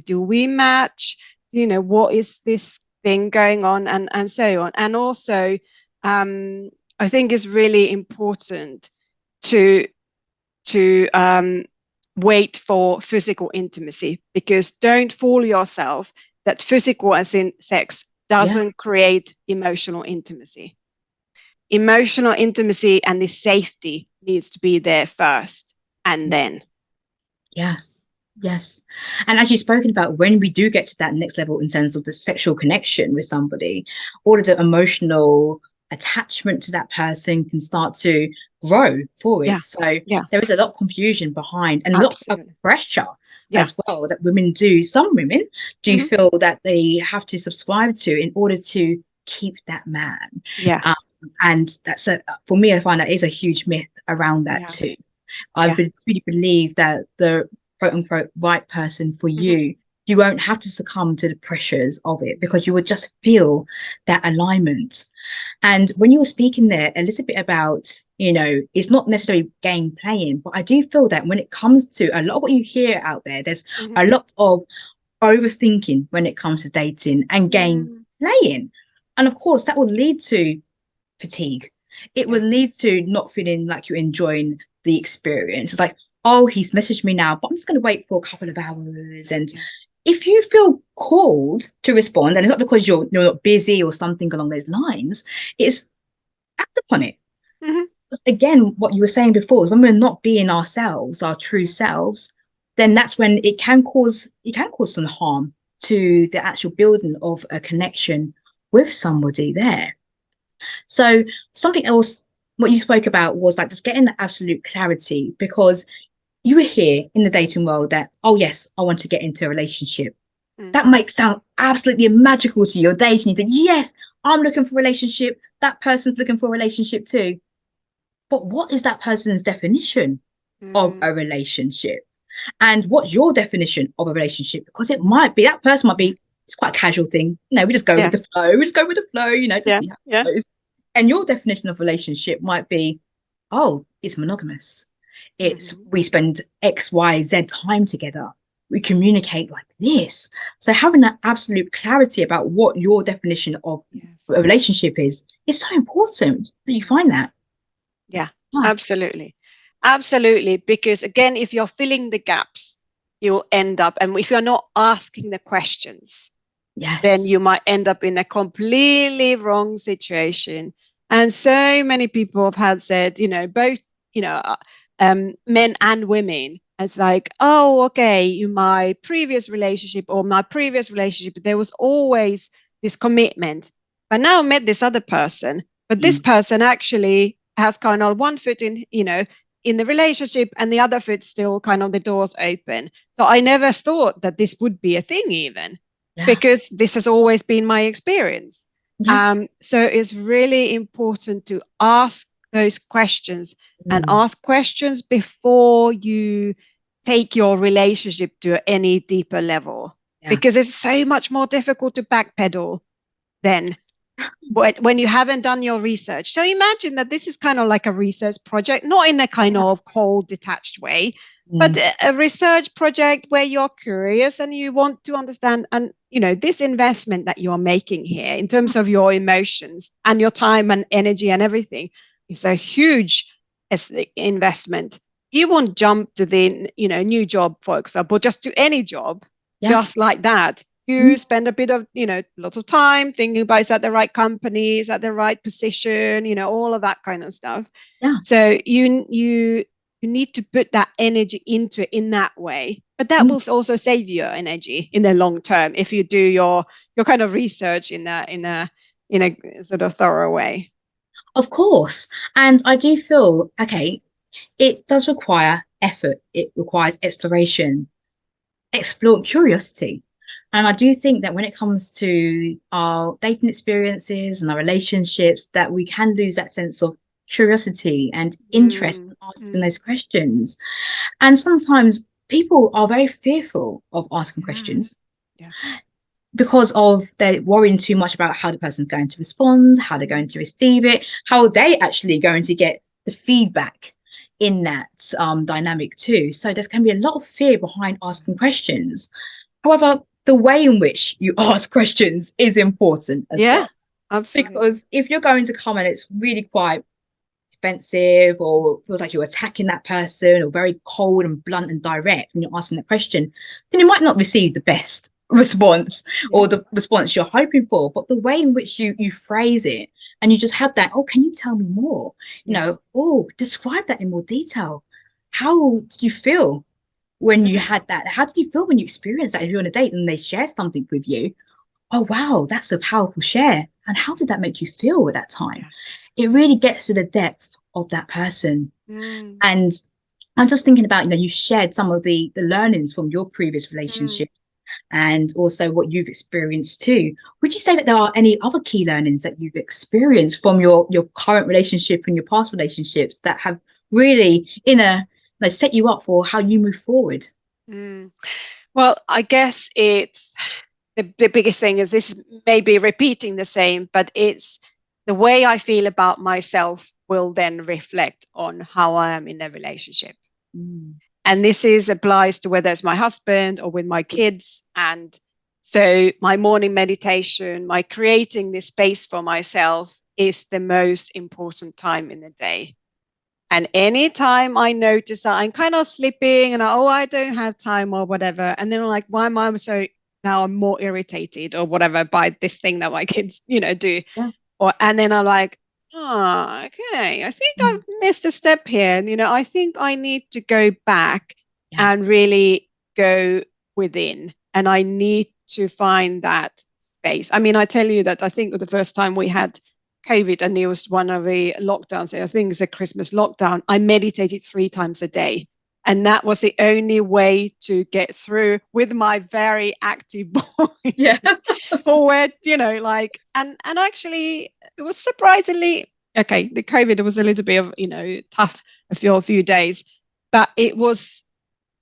Do we match? What is this thing going on, and so on. And also, I think it's really important to wait for physical intimacy, because don't fool yourself that physical, as in sex, doesn't create emotional intimacy. emotional intimacy and the safety needs to be there first, and then. Yes. Yes. And as you've spoken about, when we do get to that next level in terms of the sexual connection with somebody, all of the emotional attachment to that person can start to grow for it. Yeah. So Yeah. there is a lot of confusion behind and a lot of Absolutely. pressure Yeah. as well that women do. Some women do feel that they have to subscribe to in order to keep that man. Yeah. And that's for me, I find that is a huge myth around that Yeah. too. I Yeah. really believe that the quote unquote right person for you, you won't have to succumb to the pressures of it because you will just feel that alignment. And when you were speaking there a little bit about, it's not necessarily game playing, but I do feel that when it comes to a lot of what you hear out there, there's a lot of overthinking when it comes to dating and game playing. And of course, that will lead to fatigue. It will lead to not feeling like you're enjoying the experience. It's like, oh, he's messaged me now, but I'm just going to wait for a couple of hours. And if you feel called to respond, and it's not because you're not busy or something along those lines, it's act upon it. Again, what you were saying before is when we're not being ourselves, our true selves, then that's when it can cause some harm to the actual building of a connection with somebody there. So something else, what you spoke about was like just getting the absolute clarity, because you were here in the dating world that, oh yes, I want to get into a relationship. That might sound absolutely magical to you. You're dating, you think, yes, I'm looking for a relationship. That person's looking for a relationship too. But what is that person's definition of a relationship? And what's your definition of a relationship? Because it might be, that person might be, it's quite a casual thing. We just go with the flow. We just go with the flow, to see how it goes. And your definition of relationship might be, oh, it's monogamous. It's we spend X, Y, Z time together. We communicate like this. So having that absolute clarity about what your definition of a relationship is so important. Do you find that? Yeah, absolutely. Absolutely. Because again, if you're filling the gaps, you'll end up, and if you're not asking the questions, then you might end up in a completely wrong situation. And so many people have had said, both, men and women, it's like, oh, okay, my previous relationship, there was always this commitment. But now I met this other person, but this person actually has kind of one foot in, in the relationship and the other foot still kind of the doors open. So I never thought that this would be a thing even, because this has always been my experience. So it's really important to ask those questions and ask questions before you take your relationship to any deeper level, because it's so much more difficult to backpedal then when you haven't done your research. So imagine that this is kind of like a research project, not in a kind of cold, detached way, but a research project where you're curious and you want to understand. And, this investment that you're making here in terms of your emotions and your time and energy and everything is a huge investment. You won't jump to the, new job, for example, just to any job, just like that. You spend a bit of, lots of time thinking about, is that the right company? Is that the right position? All of that kind of stuff. So you need to put that energy into it in that way. But that will also save your energy in the long term if you do your kind of research in a sort of thorough way. Of course. And I do feel, okay, it does require effort. It requires exploration, explore curiosity. And I do think that when it comes to our dating experiences and our relationships, that we can lose that sense of curiosity and interest in asking those questions. And sometimes people are very fearful of asking questions because of they're worrying too much about how the person's going to respond, how they're going to receive it, how they actually going to get the feedback in that dynamic too. So there can be a lot of fear behind asking questions. However, the way in which you ask questions is important as well. Absolutely. Because if you're going to come and it's really quite defensive or feels like you're attacking that person or very cold and blunt and direct when you're asking that question, then you might not receive the best response or the response you're hoping for. But the way in which you phrase it and you just have that, oh, can you tell me more? You Yes. know, oh, describe that in more detail. How did you feel when you Mm. had that? How did you feel when you experienced that? If you're on a date and they share something with you, oh, wow, that's a powerful share. And how did that make you feel at that time? Yeah. It really gets to the depth of that person. Mm. And I'm just thinking about, you know, you shared some of the learnings from your previous Mm. relationship and also what you've experienced too. Would you say that there are any other key learnings that you've experienced from your current relationship and your past relationships that have really like, set you up for how you move forward? Mm. Well, I guess it's the biggest thing is this may be repeating the same, but it's the way I feel about myself will then reflect on how I am in a relationship. Mm. And this is applies to whether it's my husband or with my kids. And so my morning meditation, my creating this space for myself is the most important time in the day. And anytime I notice that I'm kind of slipping and I don't have time or whatever, and then I'm like, why am I so now I'm more irritated or whatever by this thing that my kids, do. Yeah. Or and then I'm like, oh, okay, I think I've Mm. missed a step here. And I think I need to go back Yeah. and really go within. And I need to find that space. I mean, I tell you that I think the first time we had COVID and it was one of the lockdowns, I think it was a Christmas lockdown, I meditated 3 times a day. And that was the only way to get through with my very active Yeah. boys. Or where, and actually it was surprisingly okay. The COVID was a little bit of, tough a few days, but it was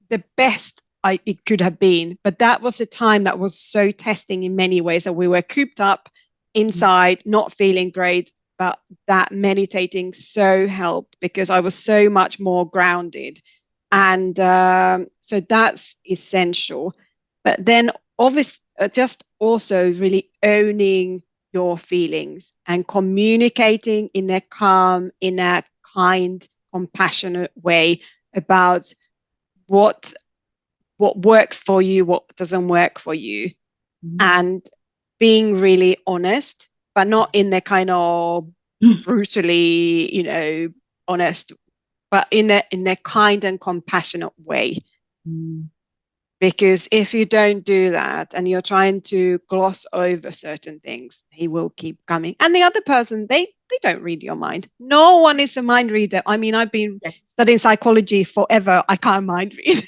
the best it could have been. But that was a time that was so testing in many ways that we were cooped up inside, not feeling great. But that meditating so helped because I was so much more grounded. And so that's essential. But then, obviously, just also really owning your feelings and communicating in a calm, in a kind, compassionate way about what what works for you, what doesn't work for you, Mm. and being really honest, but not in the kind of brutally, honest, but in a kind and compassionate way. Mm. Because if you don't do that and you're trying to gloss over certain things, he will keep coming. And the other person, they don't read your mind. No one is a mind reader. I mean, I've been Yes. studying psychology forever. I can't mind read.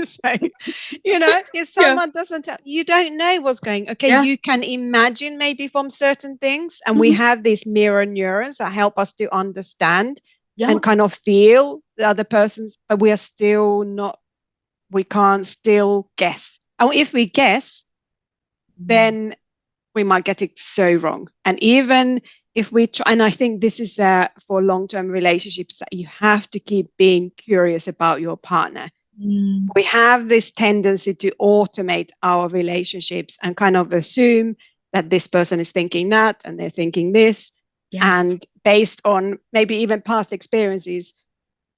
So, if Yeah. someone doesn't tell, you don't know what's going. Okay, Yeah. you can imagine maybe from certain things, and we Mhm. have these mirror neurons that help us to understand Yeah. and kind of feel the other person's, but we are still not we can't still guess. And if we guess, Mm. then we might get it so wrong. And even if we try, and I think this is for long-term relationships that you have to keep being curious about your partner. Mm. We have this tendency to automate our relationships and kind of assume that this person is thinking that and they're thinking this. Yes. And based on maybe even past experiences,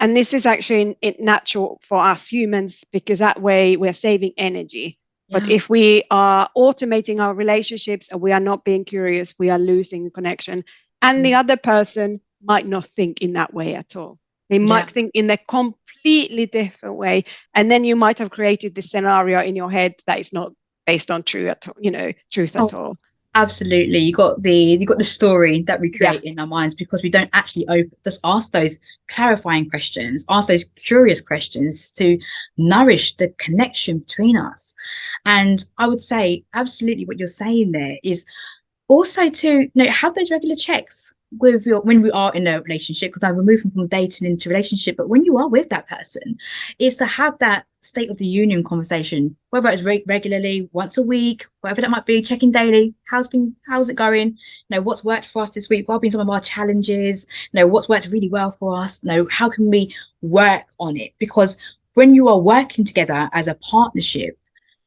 and this is actually natural for us humans because that way we're saving energy. But Yeah. if we are automating our relationships and we are not being curious, we are losing connection. And the Mm. other person might not think in that way at all. They Yeah. might think in a completely different way. And then you might have created this scenario in your head that is not based on truth at Oh, all. absolutely. You got the story that we Yeah. create in our minds because we don't actually just ask those clarifying questions, ask those curious questions to nourish the connection between us. And I would say absolutely what you're saying there is also to have those regular checks with your when we are in a relationship, because I'm moving from dating into relationship, but when you are with that person, is to have that state of the union conversation, whether it's regularly, once a week, whatever that might be, checking daily, how's it going, what's worked for us this week, what have been some of our challenges, what's worked really well for us, how can we work on it, because when you are working together as a partnership,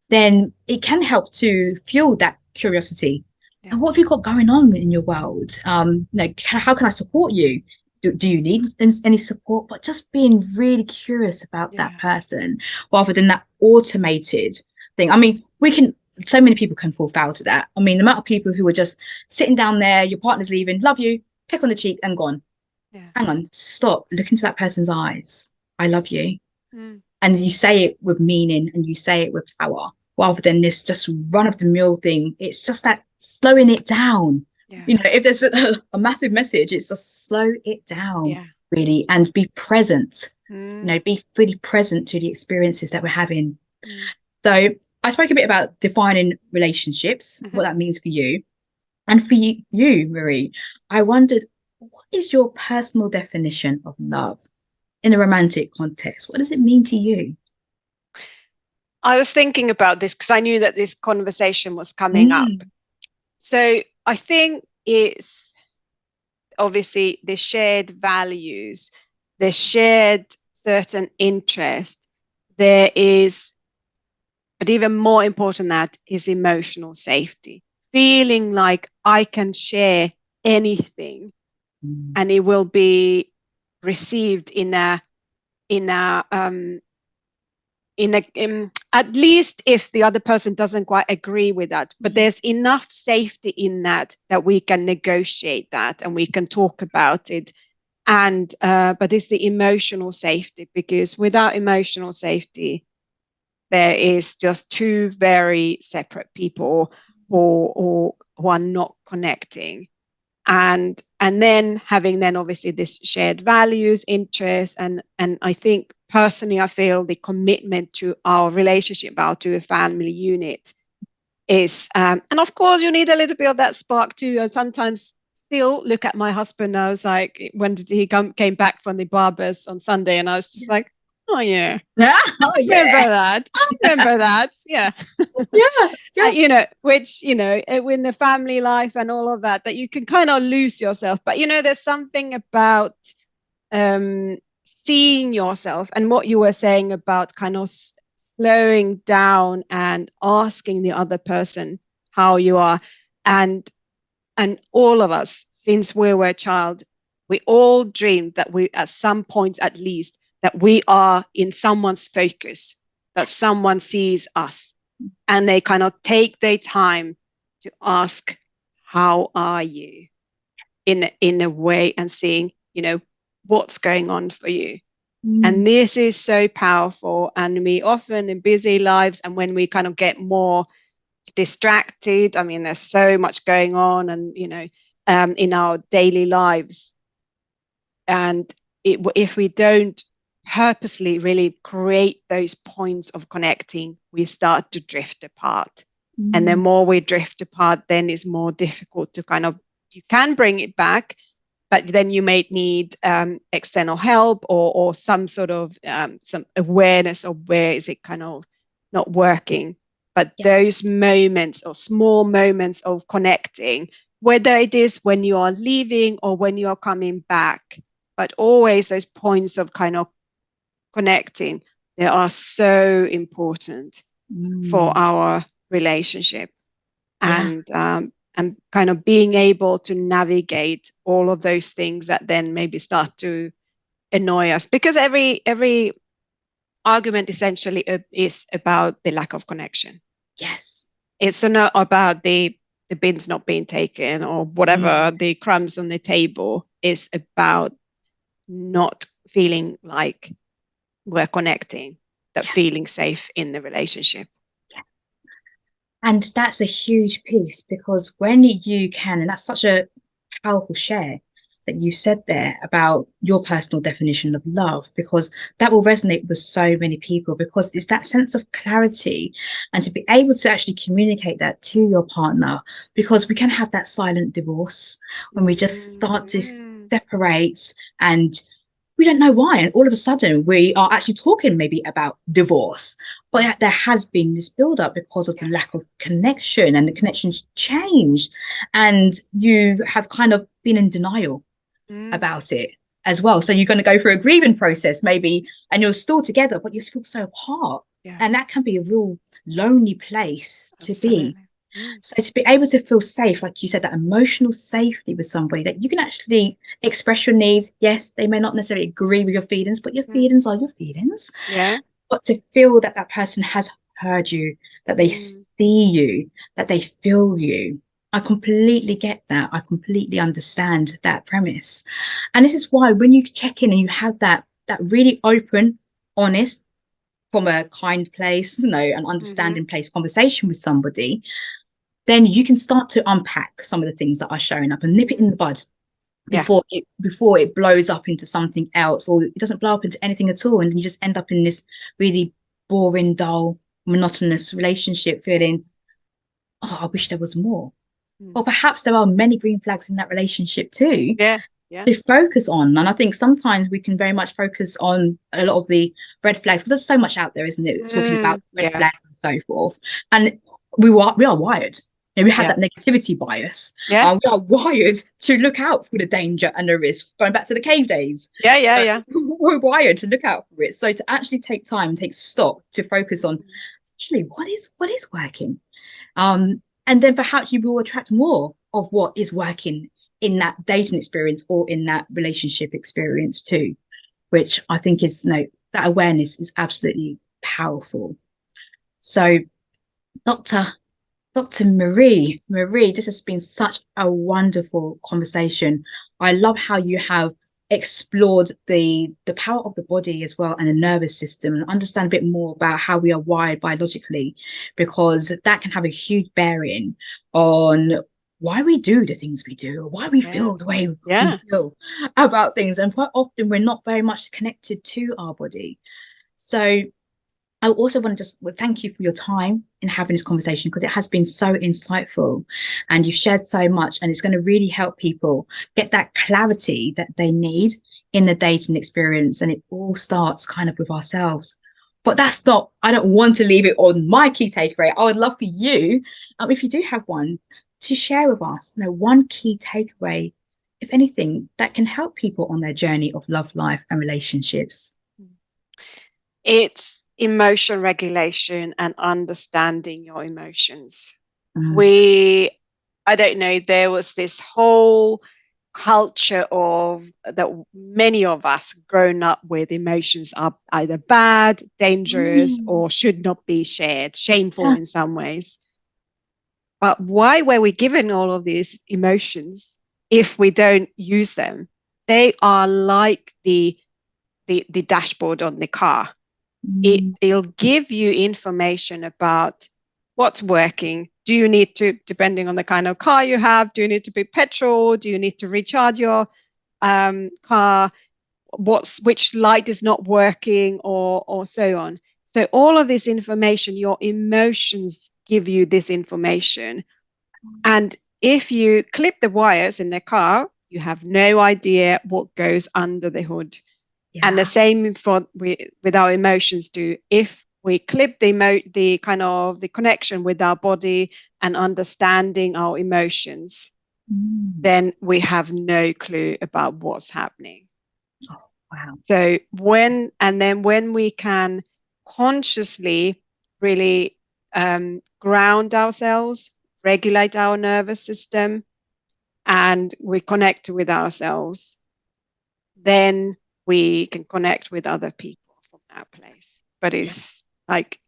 then it can help to fuel that curiosity. Yeah. And what have you got going on in your world? How can I support you? Do you need any support? But just being really curious about that Yeah. person rather than that automated thing. I mean, so many people can fall foul to that. I mean, the amount of people who are just sitting down there, your partner's leaving, love you, peck on the cheek and gone. Yeah. Hang on, stop, look into that person's eyes. I love you. Mm. And you say it with meaning and you say it with power rather than this just run of the mill thing. It's just that slowing it down. Yeah. You know, if there's a massive message, it's just slow it down, Yeah. really, and be present. Mm. You know, be fully present to the experiences that we're having. Mm. So I spoke a bit about defining relationships, Mm-hmm. what that means for you. And for you, Marie, I wondered, what is your personal definition of love in a romantic context? What does it mean to you? I was thinking about this because I knew that this conversation was coming up. Mm. So I think it's obviously the shared values, the shared certain interest. There is, but even more important than that is emotional safety. Feeling like I can share anything Mm. and it will be received in a in a at least if the other person doesn't quite agree with that, but there's enough safety in that that we can negotiate that and we can talk about it. And but it's the emotional safety, because without emotional safety there is just two very separate people who are not connecting. And then having then obviously this shared values, interests, and I think personally I feel the commitment to our relationship, our to a family unit is and of course you need a little bit of that spark too. And sometimes still look at my husband. I was like, when did he came back from the barbers on Sunday, and I was just like, oh yeah, Oh, remember yeah. that. I remember that. Yeah. Yeah. Yeah. You know, which, you know, in the family life and all of that, that you can kind of lose yourself. But, you know, there's something about seeing yourself and what you were saying about kind of slowing down and asking the other person how you are. And all of us, since we were a child, we all dreamed that we, at some point at least, that we are in someone's focus, that someone sees us, and they kind of take their time to ask, how are you, in a way, and seeing, you know, what's going on for you. Mm. And this is so powerful. And we often in busy lives, and when we kind of get more distracted, I mean, there's so much going on, and, you know, in our daily lives. And if we don't purposely really create those points of connecting, we start to drift apart. And the Mm. more we drift apart, then it's more difficult to kind of, you can bring it back, but then you may need external help, or some sort of some awareness of where is it kind of not working. But Yeah. those moments or small moments of connecting, whether it is when you are leaving or when you are coming back, but always those points of kind of connecting, they are so important for Mm. our relationship. Yeah. And kind of being able to navigate all of those things that then maybe start to annoy us, because every argument essentially is about the lack of connection. Yes. It's not about the bins not being taken or whatever, Mm. the crumbs on the table. Is about not feeling like we're connecting, that Yeah. feeling safe in the relationship. Yeah. And that's a huge piece because when you can, and that's such a powerful share that you said there about your personal definition of love, because that will resonate with so many people, because it's that sense of clarity and to be able to actually communicate that to your partner, because we can have that silent divorce when we just start to Mm. separate and we don't know why. And all of a sudden, we are actually talking maybe about divorce. But there has been this build up because of the Yeah. lack of connection, and the connection's changed. And you have kind of been in denial Mm. about it as well. So you're going to go through a grieving process, maybe, and you're still together, but you feel so apart. Yeah. And that can be a real lonely place to be. Absolutely. Mm. So to be able to feel safe, like you said, that emotional safety with somebody that you can actually express your needs. Yes, they may not necessarily agree with your feelings, but your Mm. feelings are your feelings. Yeah. But to feel that that person has heard you, that they Mm. see you, that they feel you. I completely get that. I completely understand that premise. And this is why when you check in and you have that really open, honest, from a kind place, an Mm-hmm. understanding place conversation with somebody, then you can start to unpack some of the things that are showing up and nip it in the bud Yeah. before it blows up into something else, or it doesn't blow up into anything at all, and you just end up in this really boring, dull, monotonous relationship feeling, oh, I wish there was more. Mm. Or perhaps there are many green flags in that relationship too Yeah. Yeah. to focus on. And I think sometimes we can very much focus on a lot of the red flags because there's so much out there, isn't it? Talking about red Yeah. flags and so forth. And we are wired. We have Yeah. that negativity bias. Yeah. We are wired to look out for the danger and the risk. Going back to the cave days, Yeah. so Yeah. Yeah. we're wired to look out for it. So to actually take time, take stock, to focus on actually what is working, and then perhaps you will attract more of what is working in that dating experience or in that relationship experience too, which I think is that awareness is absolutely powerful. So, Dr. Dr. Marie, this has been such a wonderful conversation. I love how you have explored the power of the body as well and the nervous system and understand a bit more about how we are wired biologically, because that can have a huge bearing on why we do the things we do or why we Yeah. feel the way we Yeah. feel about things. And quite often we're not very much connected to our body. So I also want to just thank you for your time in having this conversation because it has been so insightful and you've shared so much, and it's going to really help people get that clarity that they need in the dating experience. And it all starts kind of with ourselves. But that's not, I don't want to leave it on my key takeaway. I would love for you, if you do have one, to share with us, one key takeaway, if anything, that can help people on their journey of love, life, and relationships. It's emotion regulation and understanding your emotions. Mm. We, I don't know, there was this whole culture of that many of us grown up with emotions are either bad, dangerous, Mm. or should not be shared, shameful Yeah. in some ways. But why were we given all of these emotions if we don't use them? They are like the dashboard on the car. Mm. It'll give you information about what's working. Do you need to, depending on the kind of car you have, do you need to be petrol? Do you need to recharge your car? Which light is not working, or so on. So all of this information, your emotions give you this information. And if you clip the wires in the car, you have no idea what goes under the hood. And the Yeah. same with our emotions too. If we clip the kind of the connection with our body and understanding our emotions, Mm. then we have no clue about what's happening. Oh, wow. So when we can consciously really ground ourselves, regulate our nervous system, and we connect with ourselves, then we can connect with other people from that place. But Yeah. it's like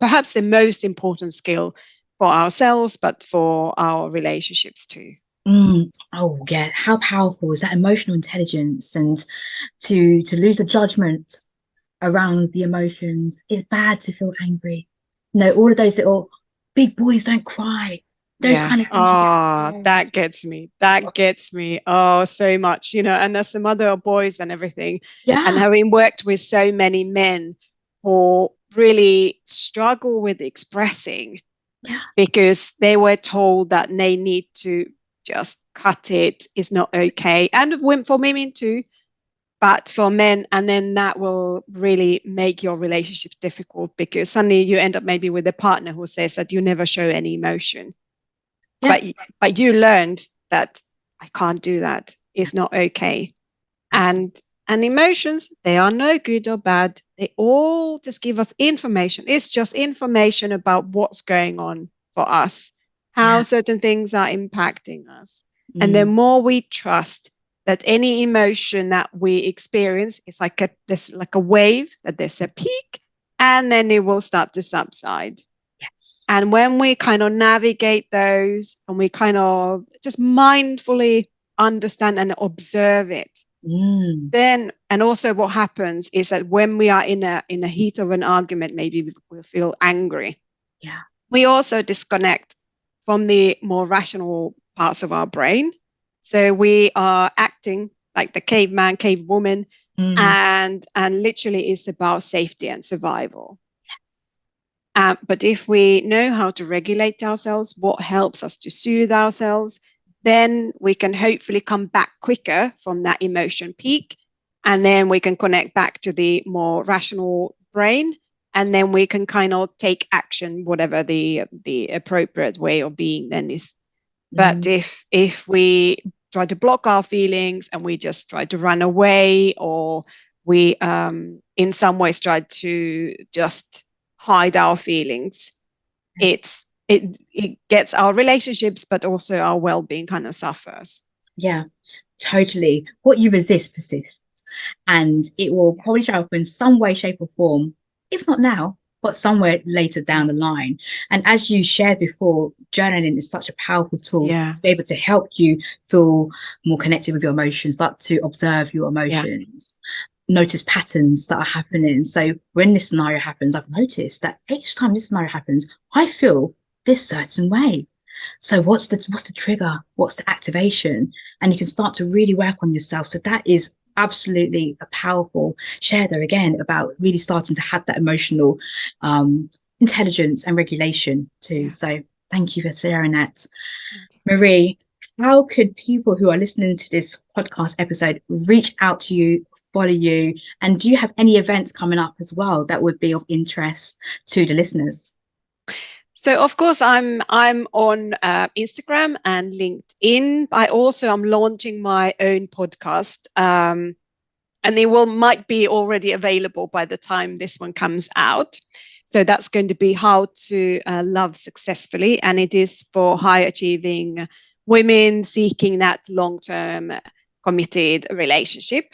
perhaps the most important skill for ourselves, but for our relationships too. Mm. Oh, yeah. How powerful is that emotional intelligence, and to lose the judgment around the emotions? It's bad to feel angry. All of those little big boys don't cry. Those Yeah. kind of things you get. Oh, that gets me. That gets me. Oh, so much. And as the mother of boys and everything, and Yeah. having worked with so many men who really struggle with expressing Yeah. because they were told that they need to just cut it, is not okay. And for women too, but for men, and then that will really make your relationship difficult because suddenly you end up maybe with a partner who says that you never show any emotion. Yeah. But you learned that I can't do that. It's not okay. Absolutely. And emotions, they are no good or bad. They all just give us information. It's just information about what's going on for us, how Yeah. certain things are impacting us. And the Mm. more we trust that any emotion that we experience is like a wave, that there's a peak, and then it will start to subside. Yes. And when we kind of navigate those and we kind of just mindfully understand and observe it, then, and also what happens is that when we are in a heat of an argument, maybe we'll feel angry. Yeah. We also disconnect from the more rational parts of our brain. So we are acting like the caveman, cavewoman, and literally it's about safety and survival. But if we know how to regulate ourselves, what helps us to soothe ourselves, then we can hopefully come back quicker from that emotion peak. And then we can connect back to the more rational brain. And then we can kind of take action, whatever the appropriate way of being then is. But if we try to block our feelings and we just try to run away, or we in some ways try to just hide our feelings, it gets our relationships, but also our well-being kind of suffers. Yeah, totally. What you resist persists, and it will probably show up in some way, shape, or form, if not now, but somewhere later down the line. And as you shared before, journaling is such a powerful tool to be able to help you feel more connected with your emotions, start to observe your emotions, notice patterns that are happening. So when this scenario happens, I've noticed that each time this scenario happens, I feel this certain way. So what's the trigger? What's the activation? And you can start to really work on yourself. So that is absolutely a powerful share there again about really starting to have that emotional intelligence and regulation too. So thank you for sharing that. Marie, how could people who are listening to this podcast episode reach out to you, follow you, and do you have any events coming up as well that would be of interest to the listeners? So of course I'm on Instagram and LinkedIn. I also am launching my own podcast, and it might be already available by the time this one comes out. So that's going to be How to Love Successfully, and it is for high achieving women seeking that long-term committed relationship.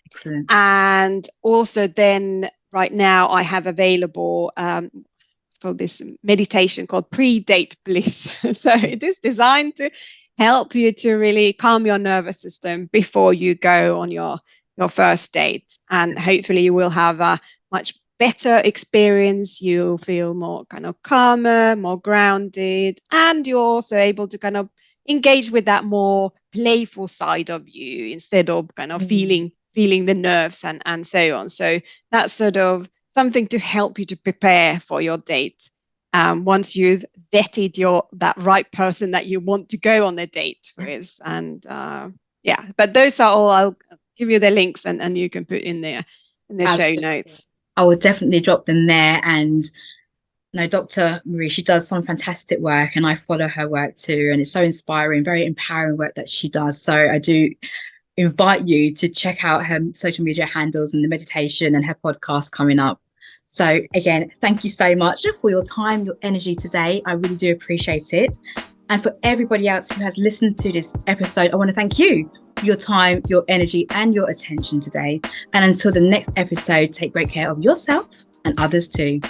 Excellent. And also then right now I have available for this meditation called Pre-Date Bliss. So it is designed to help you to really calm your nervous system before you go on your first date. And hopefully you will have a much better experience. You'll feel more kind of calmer, more grounded, and you're also able to kind of engage with that more playful side of you instead of kind of feeling the nerves and so on. So that's sort of something to help you to prepare for your date. Once you've vetted that right person that you want to go on the date with. And but those are all, I'll give you the links and you can put in there in the show notes. I will definitely drop them there. And Dr. Marie, she does some fantastic work and I follow her work too. And it's so inspiring, very empowering work that she does. So I do invite you to check out her social media handles and the meditation and her podcast coming up. So again, thank you so much for your time, your energy today. I really do appreciate it. And for everybody else who has listened to this episode, I want to thank you for your time, your energy, and your attention today. And until the next episode, take great care of yourself and others too.